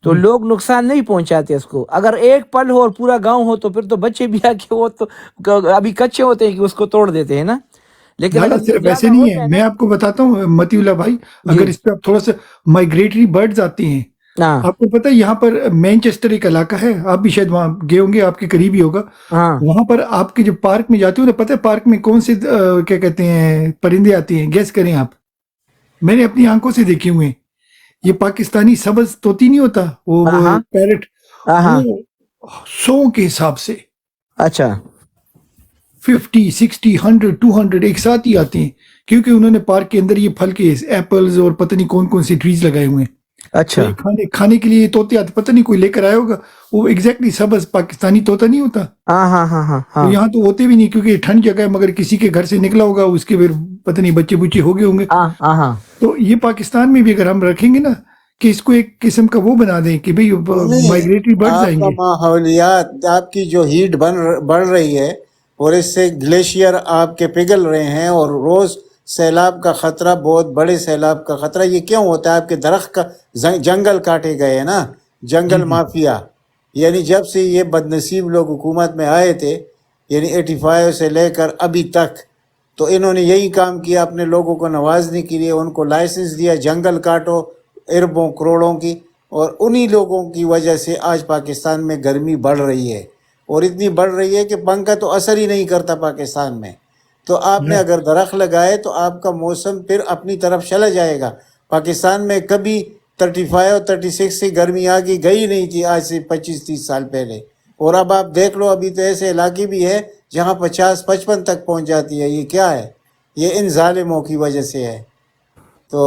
تو لوگ نقصان نہیں پہنچاتے اس کو. اگر ایک پل ہو اور پورا گاؤں ہو تو پھر تو بچے بھی آ کے وہ تو ابھی کچے ہوتے ہیں کہ اس کو توڑ دیتے ہیں نا. لیکن لالا اگر یہ صرف ایسے زیادہ نہیں ہوتا ہے، ہے میں نا. آپ کو بتاتا ہوں متی اللہ بھائی، جی اگر اس پہ آپ تھوڑا سا مائگریٹری برڈز آتے ہیں. ہاں آپ کو پتہ ہے یہاں پر مینچسٹر ایک علاقہ ہے، آپ بھی شاید وہاں گئے ہوں گے، آپ کے قریب ہی ہوگا. ہاں وہاں پر آپ کے جب پارک میں جاتے ہو نا، پتہ ہے پارک میں کون سے کیا کہتے ہیں پرندے آتے ہیں، گیس کریں آپ. میں نے اپنی آنکھوں سے دیکھے ہوئے ہیں. یہ پاکستانی سبز طوطی نہیں ہوتا، ہاں وہ ہاں پیرٹ، ہاں ہاں. وہ 100 کے حساب سے اچھا 50 60 100 200 ایک ساتھ ہی آتے ہیں، کیونکہ انہوں نے پارک کے اندر یہ پھل کے ایپلز اور پتہ نہیں کون کون سی ٹریز لگائے ہوئے ہیں. تو اچھا. یہ کھانے کے لیے یہ طوطے آتے، پتہ نہیں کوئی لے کر آیا ہوگا. وہ ایگزیکٹلی سبز پاکستانی طوطا نہیں ہوتا. ہاں ہاں ہاں ہاں تو ہاں یہاں تو ہوتے بھی نہیں کیونکہ یہ ٹھنڈ جگہ ہے، مگر کسی کے گھر سے نکلا ہوگا، اس کے پھر پتہ نہیں بچے بچے ہو گئے ہوں گے. ہاں ہاں ہاں. تو یہ پاکستان میں بھی اگر ہم رکھیں گے نا کہ اس کو ایک قسم کا وہ بنا دیں کہ بھئی نہیں، مائگریٹری برڈز آپ آئیں کا گے. ماحولیات، آپ کی جو ہیٹ بڑھ رہی ہے اور اس سے گلیشیئر آپ کے پگھل رہے ہیں، اور روز سیلاب کا خطرہ، بہت بڑے سیلاب کا خطرہ. یہ کیوں ہوتا ہے؟ آپ کے درخت کا جنگل کاٹے گئے ہیں نا، جی جنگل جی مافیا. یعنی جب سے یہ بد نصیب لوگ حکومت میں آئے تھے، یعنی 85 سے لے کر ابھی تک، تو انہوں نے یہی کام کیا اپنے لوگوں کو نوازنے کے لیے. ان کو لائسنس دیا جنگل کاٹو اربوں کروڑوں کی، اور انہی لوگوں کی وجہ سے آج پاکستان میں گرمی بڑھ رہی ہے، اور اتنی بڑھ رہی ہے کہ پنکھا تو اثر ہی نہیں کرتا پاکستان میں. تو آپ نے اگر درخت لگائے تو آپ کا موسم پھر اپنی طرف چلا جائے گا. پاکستان میں کبھی 35 اور 36 سے گرمی آگے گئی نہیں تھی آج سے 25-30 سال پہلے. اور اب آپ دیکھ لو، ابھی تو ایسے علاقے بھی ہے جہاں 50-55 تک پہنچ جاتی ہے. یہ کیا ہے؟ یہ ان ظالموں کی وجہ سے ہے. تو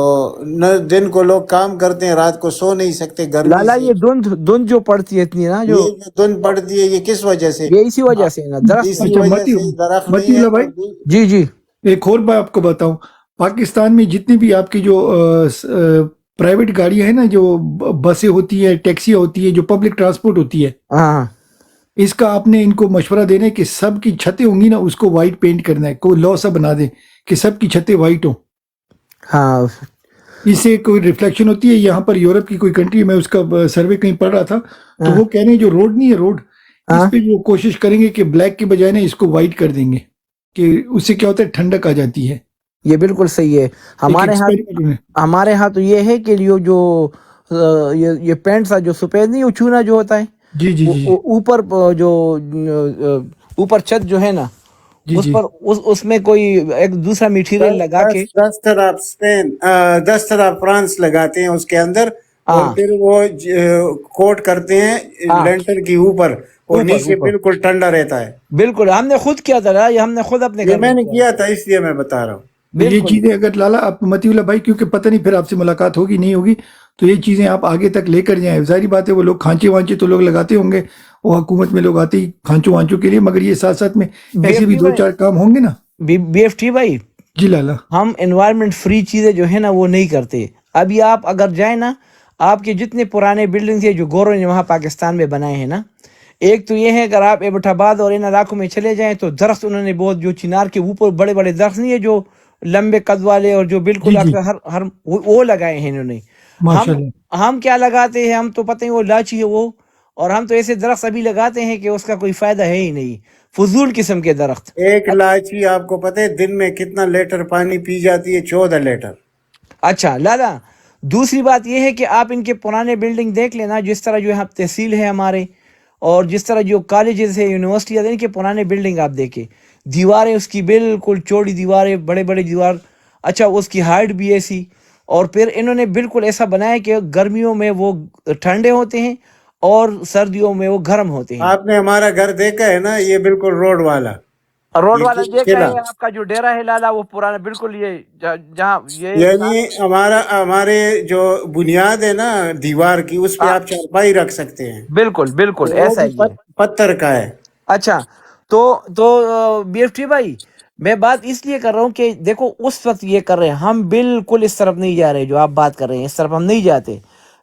نہ دن کو لوگ کام کرتے ہیں، رات کو سو نہیں سکتے گرمی لالا سے. یہ دھند جو پڑتی ہے اتنی نا، جو یہ جو دن پڑتی ہے یہ کس وجہ سے؟ یہ اسی وجہ سے نا، درخت. اسی اچھا وجہ سے درخت متی نہیں ہے. اللہ بھائی، اور جی جی ایک اور بات آپ کو بتاؤں. پاکستان میں جتنی بھی آپ کی جو پرائیویٹ گاڑیاں ہیں نا، جو بسیں ہوتی ہیں، ٹیکسیاں ہوتی ہیں، جو پبلک ٹرانسپورٹ ہوتی ہے، ہاں ہاں. اس کا آپ نے ان کو مشورہ دینا ہے کہ سب کی چھتیں ہوں گی نا، اس کو وائٹ پینٹ کرنا ہے. کوئی لا سا بنا دیں کہ سب کی چھتیں وائٹ ہوں. ہاں اس سے کوئی ریفلیکشن ہوتی ہے. یہاں پر یورپ کی کوئی کنٹری میں اس کا سروے کہیں پڑھ رہا تھا، تو ہاں وہ کہہ رہے ہیں جو روڈ نہیں ہے، روڈ ہاں. اس پہ وہ کوشش کریں گے کہ بلیک کے بجائے نا اس کو وائٹ کر دیں گے، کہ اس سے کیا ہوتا ہے ٹھنڈک آ جاتی ہے. یہ بالکل صحیح ہے. ایک ہمارے ہاں ایکسپیریمنٹ میں. ہمارے ہاں تو یہ ہے کہ جو یہ پینٹ سا جو سفید نہیں، چونا جو ہوتا ہے، جی جی جی وہ اوپر جو اوپر چھت جو ہے نا، جی اس جی. پر اس میں کوئی ایک دوسرا میٹیریل لگا کے. دستر آپ اسپین، دستر آپ فرانس لگاتے ہیں اس کے اندر، اور ہاں پھر وہ کوٹ کرتے ہیں ہاں لینٹر کے اوپر، اور اوپر نیچے اوپر بالکل ٹھنڈا رہتا ہے. بالکل ہم نے خود کیا تھا، یہ ہم نے خود اپنے یہ گھر میں میں نے کیا. کیا تھا، اس لیے میں بتا رہا ہوں. تو یہ بالکل. چیزیں اگر لالا آپ متی اللہ بھائی، کیونکہ پتہ نہیں پھر آپ سے ملاقات ہوگی نہیں ہوگی، تو یہ چیزیں آپ آگے تک لے کر جائیں. ظاہری بات ہے وہ لوگ کھانچے وانچے تو لوگ لگاتے ہوں گے، وہ حکومت میں لوگ آتے ہی کھانچوں وانچوں کے لیے، مگر یہ ساتھ ساتھ میں بی ایسے ایف بھی ٹی 2-4 کام ہوں گے نا. بی ایف ٹی بھائی، جی لالا. ہم انوائرمنٹ فری چیزیں جو ہے نا وہ نہیں کرتے. ابھی آپ اگر جائیں نا، آپ کے جتنے پرانے بلڈنگز ہیں جو گوروں نے وہاں پاکستان میں بنائے ہیں نا، ایک تو یہ ہے اگر آپ ایبٹ آباد اور ان علاقوں میں چلے جائیں تو درخت انہوں نے بہت، جو چنار کے اوپر بڑے بڑے درخت نہیں ہے جو لمبے قد والے اور جو جی بالکل جی ہر وہ لگائے ہیں انہوں نے. ماشاء ہم اللہ. ہم کیا لگاتے ہیں؟ ہم تو پتہ ہی وہ لاچی ہے وہ، اور ہم تو ایسے درخت ابھی لگاتے ہیں کہ اس کا کوئی فائدہ ہے ہی نہیں، فضول قسم کے درخت. ایک لاچی آپ کو پتہ ہے دن میں کتنا لیٹر پانی پی جاتی ہے؟ 14 لیٹر. اچھا لالا، دوسری بات یہ ہے کہ آپ ان کے پرانے بلڈنگ دیکھ لینا، جس طرح جو ہے تحصیل ہے ہمارے، اور جس طرح جو کالجز ہے، یونیورسٹی ہے، ان کے پرانے بلڈنگ آپ دیکھیں، دیواریں اس کی بالکل چوڑی دیواریں، بڑے بڑے دیوار. اچھا اس کی ہائٹ بھی ایسی، اور پھر انہوں نے بالکل ایسا بنایا کہ گرمیوں میں وہ ٹھنڈے ہوتے ہیں اور سردیوں میں وہ گرم ہوتے ہیں. آپ نے ہمارا گھر دیکھا ہے نا، یہ بالکل روڈ والا، روڈ یہ والا دیکھا قلعہ. ہے، آپ کا جو ڈیرا ہے لالا وہ پرانا بالکل، یہ جہاں یہ یعنی ہمارے جو بنیاد ہے نا دیوار کی، اس پہ آپ چارپائی رکھ سکتے ہیں، بالکل بالکل وہ ایسا بھی ہی ہے. پتھر کا ہے. اچھا تو بی ایف ٹی بھائی، میں بات اس لیے کر رہا ہوں کہ دیکھو اس وقت یہ کر رہے ہیں، ہم بالکل اس طرف نہیں جا رہے جو آپ بات کر رہے ہیں، اس طرف ہم نہیں جاتے.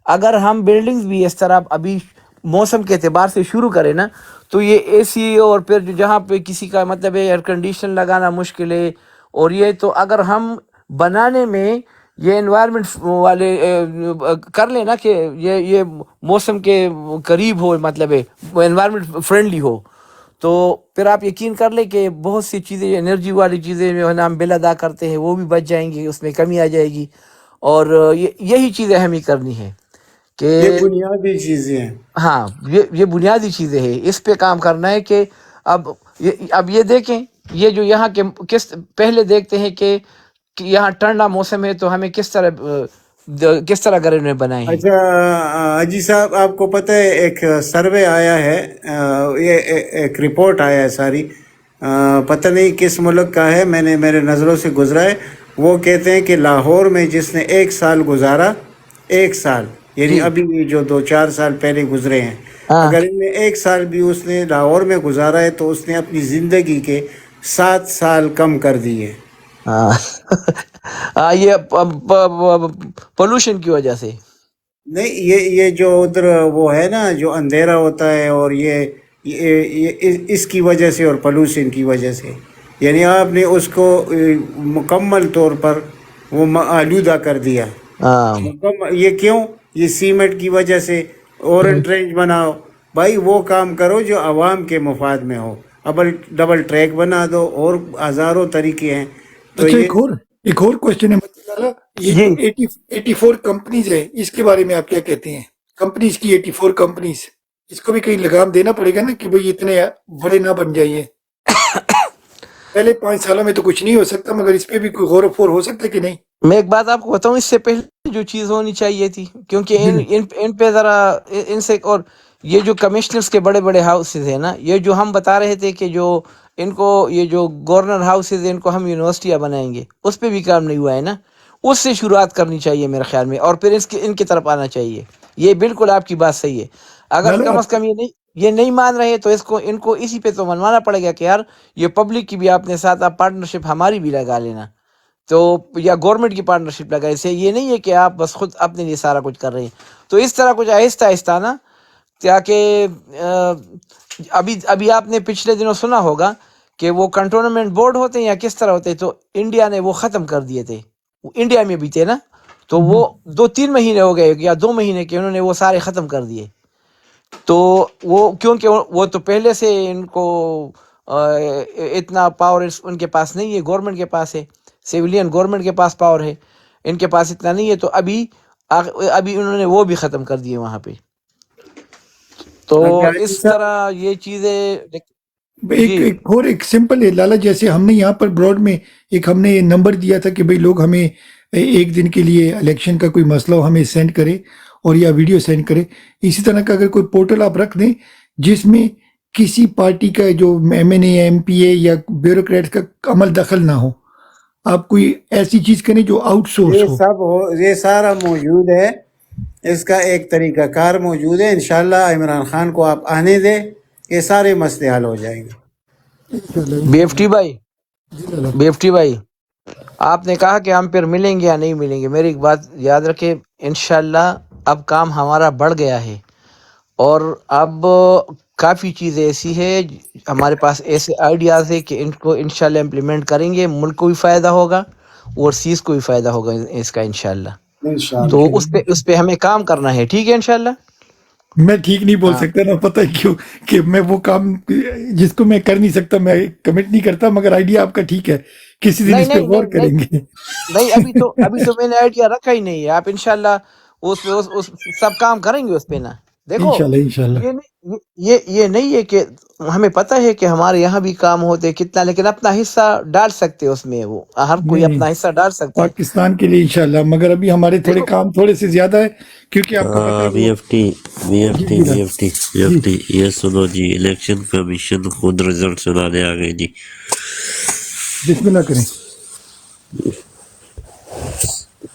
اگر ہم بلڈنگز بھی اس طرح ابھی موسم کے اعتبار سے شروع کریں نا، تو یہ اے سی اور پھر جہاں پہ کسی کا مطلب ہے ایئر کنڈیشن لگانا مشکل ہے. اور یہ تو اگر ہم بنانے میں یہ انوائرمنٹ والے کر لیں نا کہ یہ موسم کے قریب ہو، مطلب ہے انوائرمنٹ فرینڈلی ہو، تو پھر آپ یقین کر لیں کہ بہت سی چیزیں انرجی والی چیزیں جو ہے نا ہم بل ادا کرتے ہیں وہ بھی بچ جائیں گی، اس میں کمی آ جائے گی. اور یہی چیزیں ہمیں کرنی ہے کہ یہ بنیادی چیزیں ہیں. ہاں یہ بنیادی چیزیں ہیں، اس پہ کام کرنا ہے کہ اب یہ دیکھیں، یہ جو یہاں کے پہلے دیکھتے ہیں کہ یہاں ٹھنڈا موسم ہے تو ہمیں کس طرح گھر نے بنائے ہیں. اچھا اجی صاحب، آپ کو پتہ ہے ایک سروے آیا ہے، یہ ایک رپورٹ آیا ہے ساری، پتہ نہیں کس ملک کا ہے، میں نے میرے نظروں سے گزرا ہے. وہ کہتے ہیں کہ لاہور میں جس نے 1 سال گزارا، 1 سال یعنی جی ابھی جو 2-4 سال پہلے گزرے ہیں، ہاں اگر ان میں 1 سال بھی اس نے لاہور میں گزارا ہے تو اس نے اپنی زندگی کے 7 سال کم کر دیے. ہاں یہ پولوشن کی وجہ سے. نہیں، یہ جو ادھر وہ ہے نا جو اندھیرا ہوتا ہے، اور یہ اس کی وجہ سے اور پولوشن کی وجہ سے، یعنی آپ نے اس کو مکمل طور پر وہ آلودہ کر دیا. ہاں یہ کیوں؟ یہ سیمنٹ کی وجہ سے. اورنج ٹرینچ بناؤ بھائی، وہ کام کرو جو عوام کے مفاد میں ہو. ڈبل ٹریک بنا دو، اور ہزاروں طریقے ہیں. تو اچھا، یہ ایک اور کوشچن ہے مطلب لالا، یہ جی. جو 84 کمپنیز ہے، اس کے بارے میں آپ کیا کہتے ہیں؟ کمپنیز کی 84 کمپنیز، اس کو بھی کہیں لگام دینا پڑے گا نا کہ بھئی اتنے بڑے نہ بن جائیے. پہلے 5 سالوں میں تو کچھ نہیں ہو سکتا، مگر اس پہ بھی کوئی غور و فور ہو سکتا ہے کہ نہیں؟ میں ایک بات آپ کو بتاؤں، اس سے پہلے جو چیز ہونی چاہیے تھی، کیونکہ ان پہ ذرا ان سے، اور یہ جو کمشنرز کے بڑے بڑے ہاؤسز ہیں نا، یہ جو ہم بتا رہے تھے کہ جو ان کو یہ جو گورنر ہاؤسز ہیں ان کو ہم یونیورسٹیاں بنائیں گے، اس پہ بھی کام نہیں ہوا ہے نا. اس سے شروعات کرنی چاہیے میرے خیال میں، اور پھر ان کی طرف آنا چاہیے. یہ بالکل آپ کی بات صحیح ہے. اگر لالا کم از کم یہ نہیں مان رہے تو ان کو اسی پہ تو منوانا پڑے گا کہ یار یہ پبلک کی بھی آپ نے ساتھ، آپ پارٹنرشپ ہماری بھی لگا لینا، تو یا گورنمنٹ کی پارٹنرشپ لگائے. اسے یہ نہیں ہے کہ آپ بس خود اپنے لیے سارا کچھ کر رہے ہیں. تو اس طرح کچھ آہستہ آہستہ نا، تاکہ ابھی آپ نے پچھلے دنوں سنا ہوگا کہ وہ کنٹونمنٹ بورڈ ہوتے ہیں یا کس طرح ہوتے ہیں، تو انڈیا نے وہ ختم کر دیے تھے. انڈیا میں بھی تھے نا، تو وہ 2-3 مہینے ہو گئے یا 2 مہینے کے، انہوں نے وہ سارے ختم کر دیے. تو وہ کیونکہ وہ تو پہلے سے ان کو اتنا پاور ان کے پاس نہیں ہے، گورنمنٹ کے پاس ہے، سیولین گورنمنٹ کے پاس پاور ہے، ان کے پاس اتنا نہیں ہے. تو ابھی انہوں نے وہ بھی ختم کر دیے وہاں پہ. تو اچھا اس حاجی صاحب، طرح یہ چیزیں. جی ایک سمپل ہے لالا، جیسے ہم نے یہاں پر براڈ میں ہم نے نمبر دیا تھا کہ بھئی لوگ ہمیں ایک دن کے لیے الیکشن کا کوئی مسئلہ ہو ہمیں سینڈ کرے، اور یا ویڈیو سینڈ کرے. اسی طرح کا اگر کوئی پورٹل آپ رکھ دیں جس میں کسی پارٹی کا جو ایم این اے، ایم پی اے یا بیوروکریٹ کا عمل دخل نہ ہو، آپ کوئی ایسی چیز کریں جو آؤٹ سورس ہو. یہ سارا موجود ہے. اس کا ایک طریقہ کار موجود ہے. انشاءاللہ عمران خان کو آپ آنے دیں، یہ سارے مسئلے حل ہو جائیں گے. بی ایف ٹی بھائی، آپ نے کہا کہ ہم پھر ملیں گے یا نہیں ملیں گے. میری ایک بات یاد رکھے، انشاءاللہ اب کام ہمارا بڑھ گیا ہے، اور اب کافی چیزیں ایسی ہے، ہمارے پاس ایسے آئیڈیاز ہے کہ ان کو انشاءاللہ امپلیمنٹ کریں گے. ملک کو بھی فائدہ ہوگا، اوورسیز کو بھی فائدہ ہوگا اس کا انشاءاللہ. تو انشاءاللہ اس پہ ہمیں کام کرنا ہے، ٹھیک ہے انشاءاللہ. میں ٹھیک نہیں بول ہاں سکتا نا، پتہ ہے کیوں؟ کہ میں وہ کام جس کو میں کر نہیں سکتا میں کمٹ نہیں کرتا، مگر آئیڈیا آپ کا ٹھیک ہے، کسی دن نہیں اس پہ نہیں غور نہیں نہیں کریں گے. نہیں، ابھی تو میں نے آئیڈیا رکھا ہی نہیں ہے. آپ انشاءاللہ اس پہ اس سب کام کریں گے اس پہ نا. دیکھو، انشاءاللہ یہ نہیں ہے کہ ہمیں پتہ ہے کہ ہمارے یہاں بھی کام ہوتے کتنا، لیکن اپنا حصہ ڈال سکتے اس میں، وہ ہر کوئی نہیں، اپنا حصہ ڈال سکتا ہے. پاکستان کے لیے انشاءاللہ، مگر ابھی ہمارے تھوڑے دیکھو کام تھوڑے سے زیادہ ہے، کیونکہ آپ کو پتہ ہے وی وہ. ایف ٹی جی یہ سنو جی، الیکشن کمیشن خود رزلٹ سنانے آ گئے جی. بسم اللہ کریں.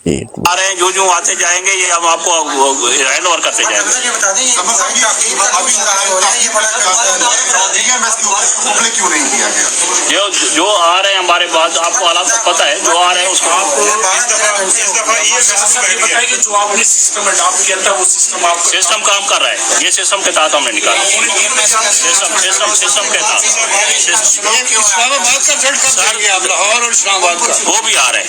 آ رہے ہیں جو آتے جائیں گے، یہ ہم آپ کو ہینڈ اوور کرتے جائیں گے. جو آ رہے ہیں ہمارے پاس، آپ کو حالات پتہ ہے، جو آ رہے ہیں اس کو سسٹم کام کر رہا ہے. یہ سسٹم کے تحت ہم نے نکالا، سسٹم کے تحت. اسلام آباد کا لاہور اور اسلام آباد کا وہ بھی آ رہے ہیں،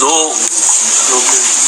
2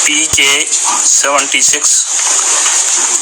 PK-76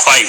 5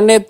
NA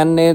NA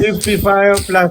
55+।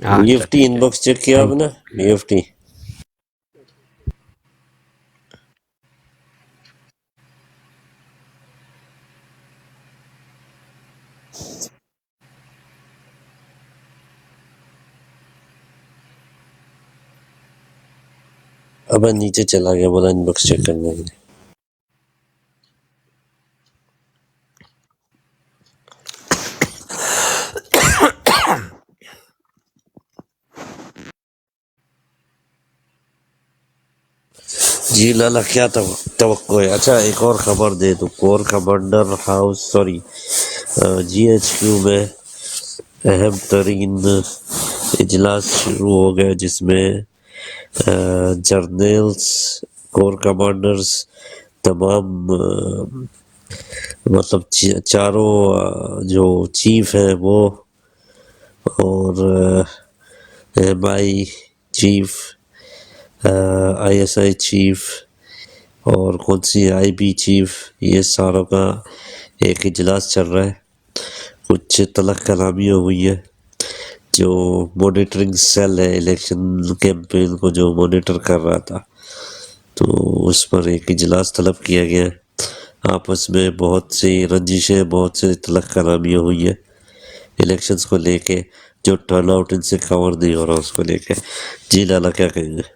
اچھا EFT ٹھیک ان ہے باکس چیک کیا آپ نے؟ EFT اب نیچے چلا گیا، بولا ان باکس چیک کرنے کے لیے. جی لالا کیا توقع ہے؟ اچھا ایک اور خبر دے دو. کور کمانڈر ہاؤس GHQ میں اہم ترین اجلاس شروع ہو گیا، جس میں جرنیلز، کور کمانڈرز، تمام مطلب چاروں جو چیف ہیں وہ، اور MI چیف، ISI چیف، اور کون سی IB چیف، یہ ساروں کا ایک اجلاس چل رہا ہے. کچھ تلخ کلامی ہوئی ہے. جو مانیٹرنگ سیل ہے الیکشن کیمپین کو جو مانیٹر کر رہا تھا، تو اس پر ایک اجلاس طلب کیا گیا. آپس میں بہت سی رنجشیں، بہت سی تلخ کلامیاں ہوئی ہے الیکشنز کو لے کے، جو ٹرن آؤٹ ان سے کور نہیں ہو رہا اس کو لے کے. جی لالا کیا کہیں گے؟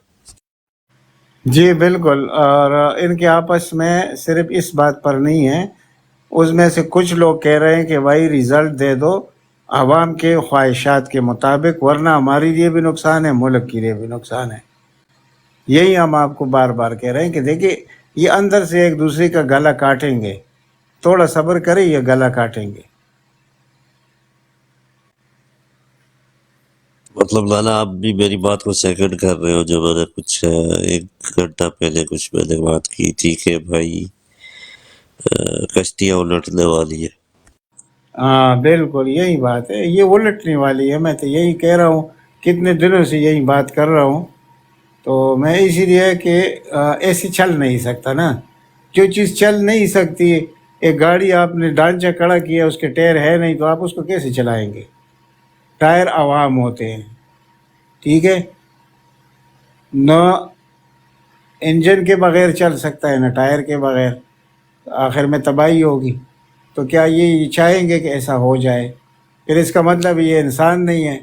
جی بالکل. اور ان کے آپس میں صرف اس بات پر نہیں ہے، اس میں سے کچھ لوگ کہہ رہے ہیں کہ بھائی ریزلٹ دے دو عوام کے خواہشات کے مطابق، ورنہ ہمارے لیے بھی نقصان ہے، ملک کے لیے بھی نقصان ہے. یہی ہم آپ کو بار بار کہہ رہے ہیں کہ دیکھیں یہ اندر سے ایک دوسرے کا گلا کاٹیں گے، تھوڑا صبر کریں، یہ گلا کاٹیں گے. مطلب لالا آپ بھی میری بات کو سیکنڈ کر رہے ہو، جو میں نے کچھ 1 گھنٹہ پہلے میں نے بات کی تھی کہ بھائی کشتیاں الٹنے والی ہے. ہاں بالکل یہی بات ہے، یہ الٹنے والی ہے. میں تو یہی کہہ رہا ہوں، کتنے دنوں سے یہی بات کر رہا ہوں. تو میں اسی لیے کہ ایسی چل نہیں سکتا نا، جو چیز چل نہیں سکتی. ایک گاڑی آپ نے ڈھانچہ کھڑا کیا، اس کے ٹائر ہے نہیں، تو آپ اس کو کیسے چلائیں گے؟ ٹائر عوام ہوتے ہیں، ٹھیک ہے، نہ انجن کے بغیر چل سکتا ہے، نہ ٹائر کے بغیر، آخر میں تباہی ہوگی. تو کیا یہ چاہیں گے کہ ایسا ہو جائے؟ پھر اس کا مطلب یہ انسان نہیں ہے.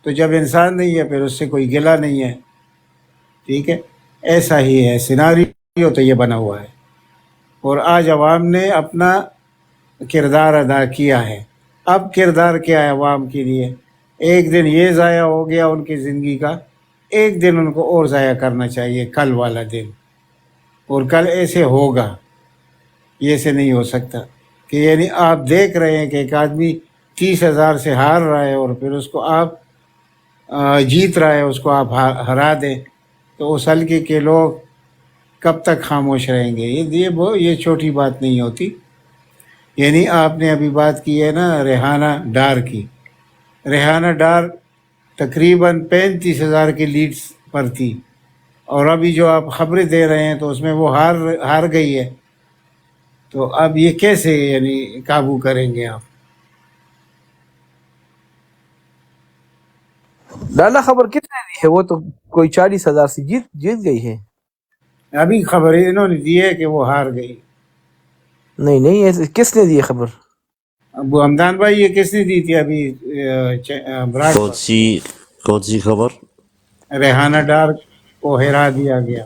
تو جب انسان نہیں ہے پھر اس سے کوئی گلہ نہیں ہے، ٹھیک ہے. ایسا ہی ہے سیناریو، تو یہ بنا ہوا ہے. اور آج عوام نے اپنا کردار ادا کیا ہے. اب کردار کیا ہے عوام کے لیے؟ ایک دن یہ ضائع ہو گیا ان کی زندگی کا، ایک دن ان کو اور ضائع کرنا چاہیے، کل والا دن. اور کل ایسے ہوگا، یہ ایسے نہیں ہو سکتا کہ یعنی آپ دیکھ رہے ہیں کہ ایک آدمی 30,000 سے ہار رہا ہے، اور پھر اس کو آپ جیت رہا ہے، اس کو آپ ہرا دیں. تو اس حلقے کے لوگ کب تک خاموش رہیں گے؟ یہ چھوٹی بات نہیں ہوتی. یعنی آپ نے ابھی بات کی ہے نا ریحانہ ڈار کی. ریحانہ ڈار تقریباً 35,000 کی لیڈز پر تھی، اور ابھی جو آپ خبریں دے رہے ہیں تو اس میں وہ ہار گئی ہے. تو اب یہ کیسے یعنی قابو کریں گے آپ؟ لالا خبر کتنے دی ہے؟ وہ تو کوئی 40,000 سے جیت گئی ہے. ابھی خبر انہوں نے دی ہے کہ وہ ہار گئی. نہیں ایسے کس نے دی ہے خبر؟ ابو حمدان بھائی یہ کس نے دی تھی ابھی براڈ کون سی خبر؟ ریحانہ ڈار کو ہرا دیا گیا.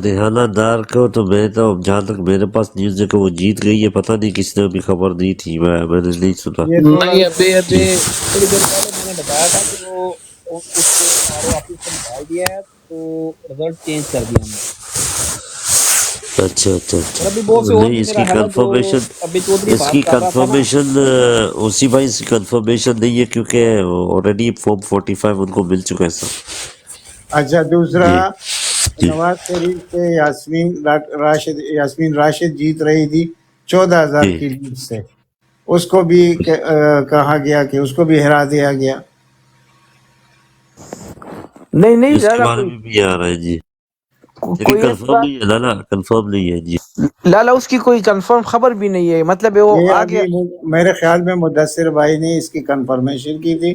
ریحانہ ڈار کو تو میں تو جہاں تک میرے پاس نیوز ہے کہ وہ جیت گئی ہے. پتہ نہیں کس نے ابھی خبر دی تھی، میں نے نہیں سنا. یہ تھوڑا نہیں ابھی تھوڑی دیر پہلے میں نے بتایا تھا کہ وہ اس کو RO آفس سے نکال دیا ہے، تو رزلٹ چینج کر دیا ہم نے. اچھا اور ابھی بہت سے اور نہیں، بھی اس میرا کی خیال ہے جو کنفرمیشن ابھی چودھری اس بات کی کر رہا تھا نا. کنفرمیشن اسی بھائی اس کی کنفرمیشن نہیں ہے، کیونکہ آلریڈی فارم 45 ان کو مل چکا ہے سر. اچھا دوسرا، جی جی نواز شریف سے یاسمین راشد جیت رہی تھی 14,000 جی کی لیڈ سے، اس کو بھی کہا گیا کہ اس کو بھی ہرا دیا گیا. نہیں اس کے لالا، بارے میں بھی آ رہا ہے جی، لیکن کوئی ایسی کنفرم بات، نہیں ہے لالا، کنفرم نہیں ہے جی. لالا اس کی کوئی کنفرم خبر بھی نہیں ہے. مطلب وہ یہ آگے ابھی میرے خیال میں مدثر بھائی نے اس کی کنفرمیشن کی تھی،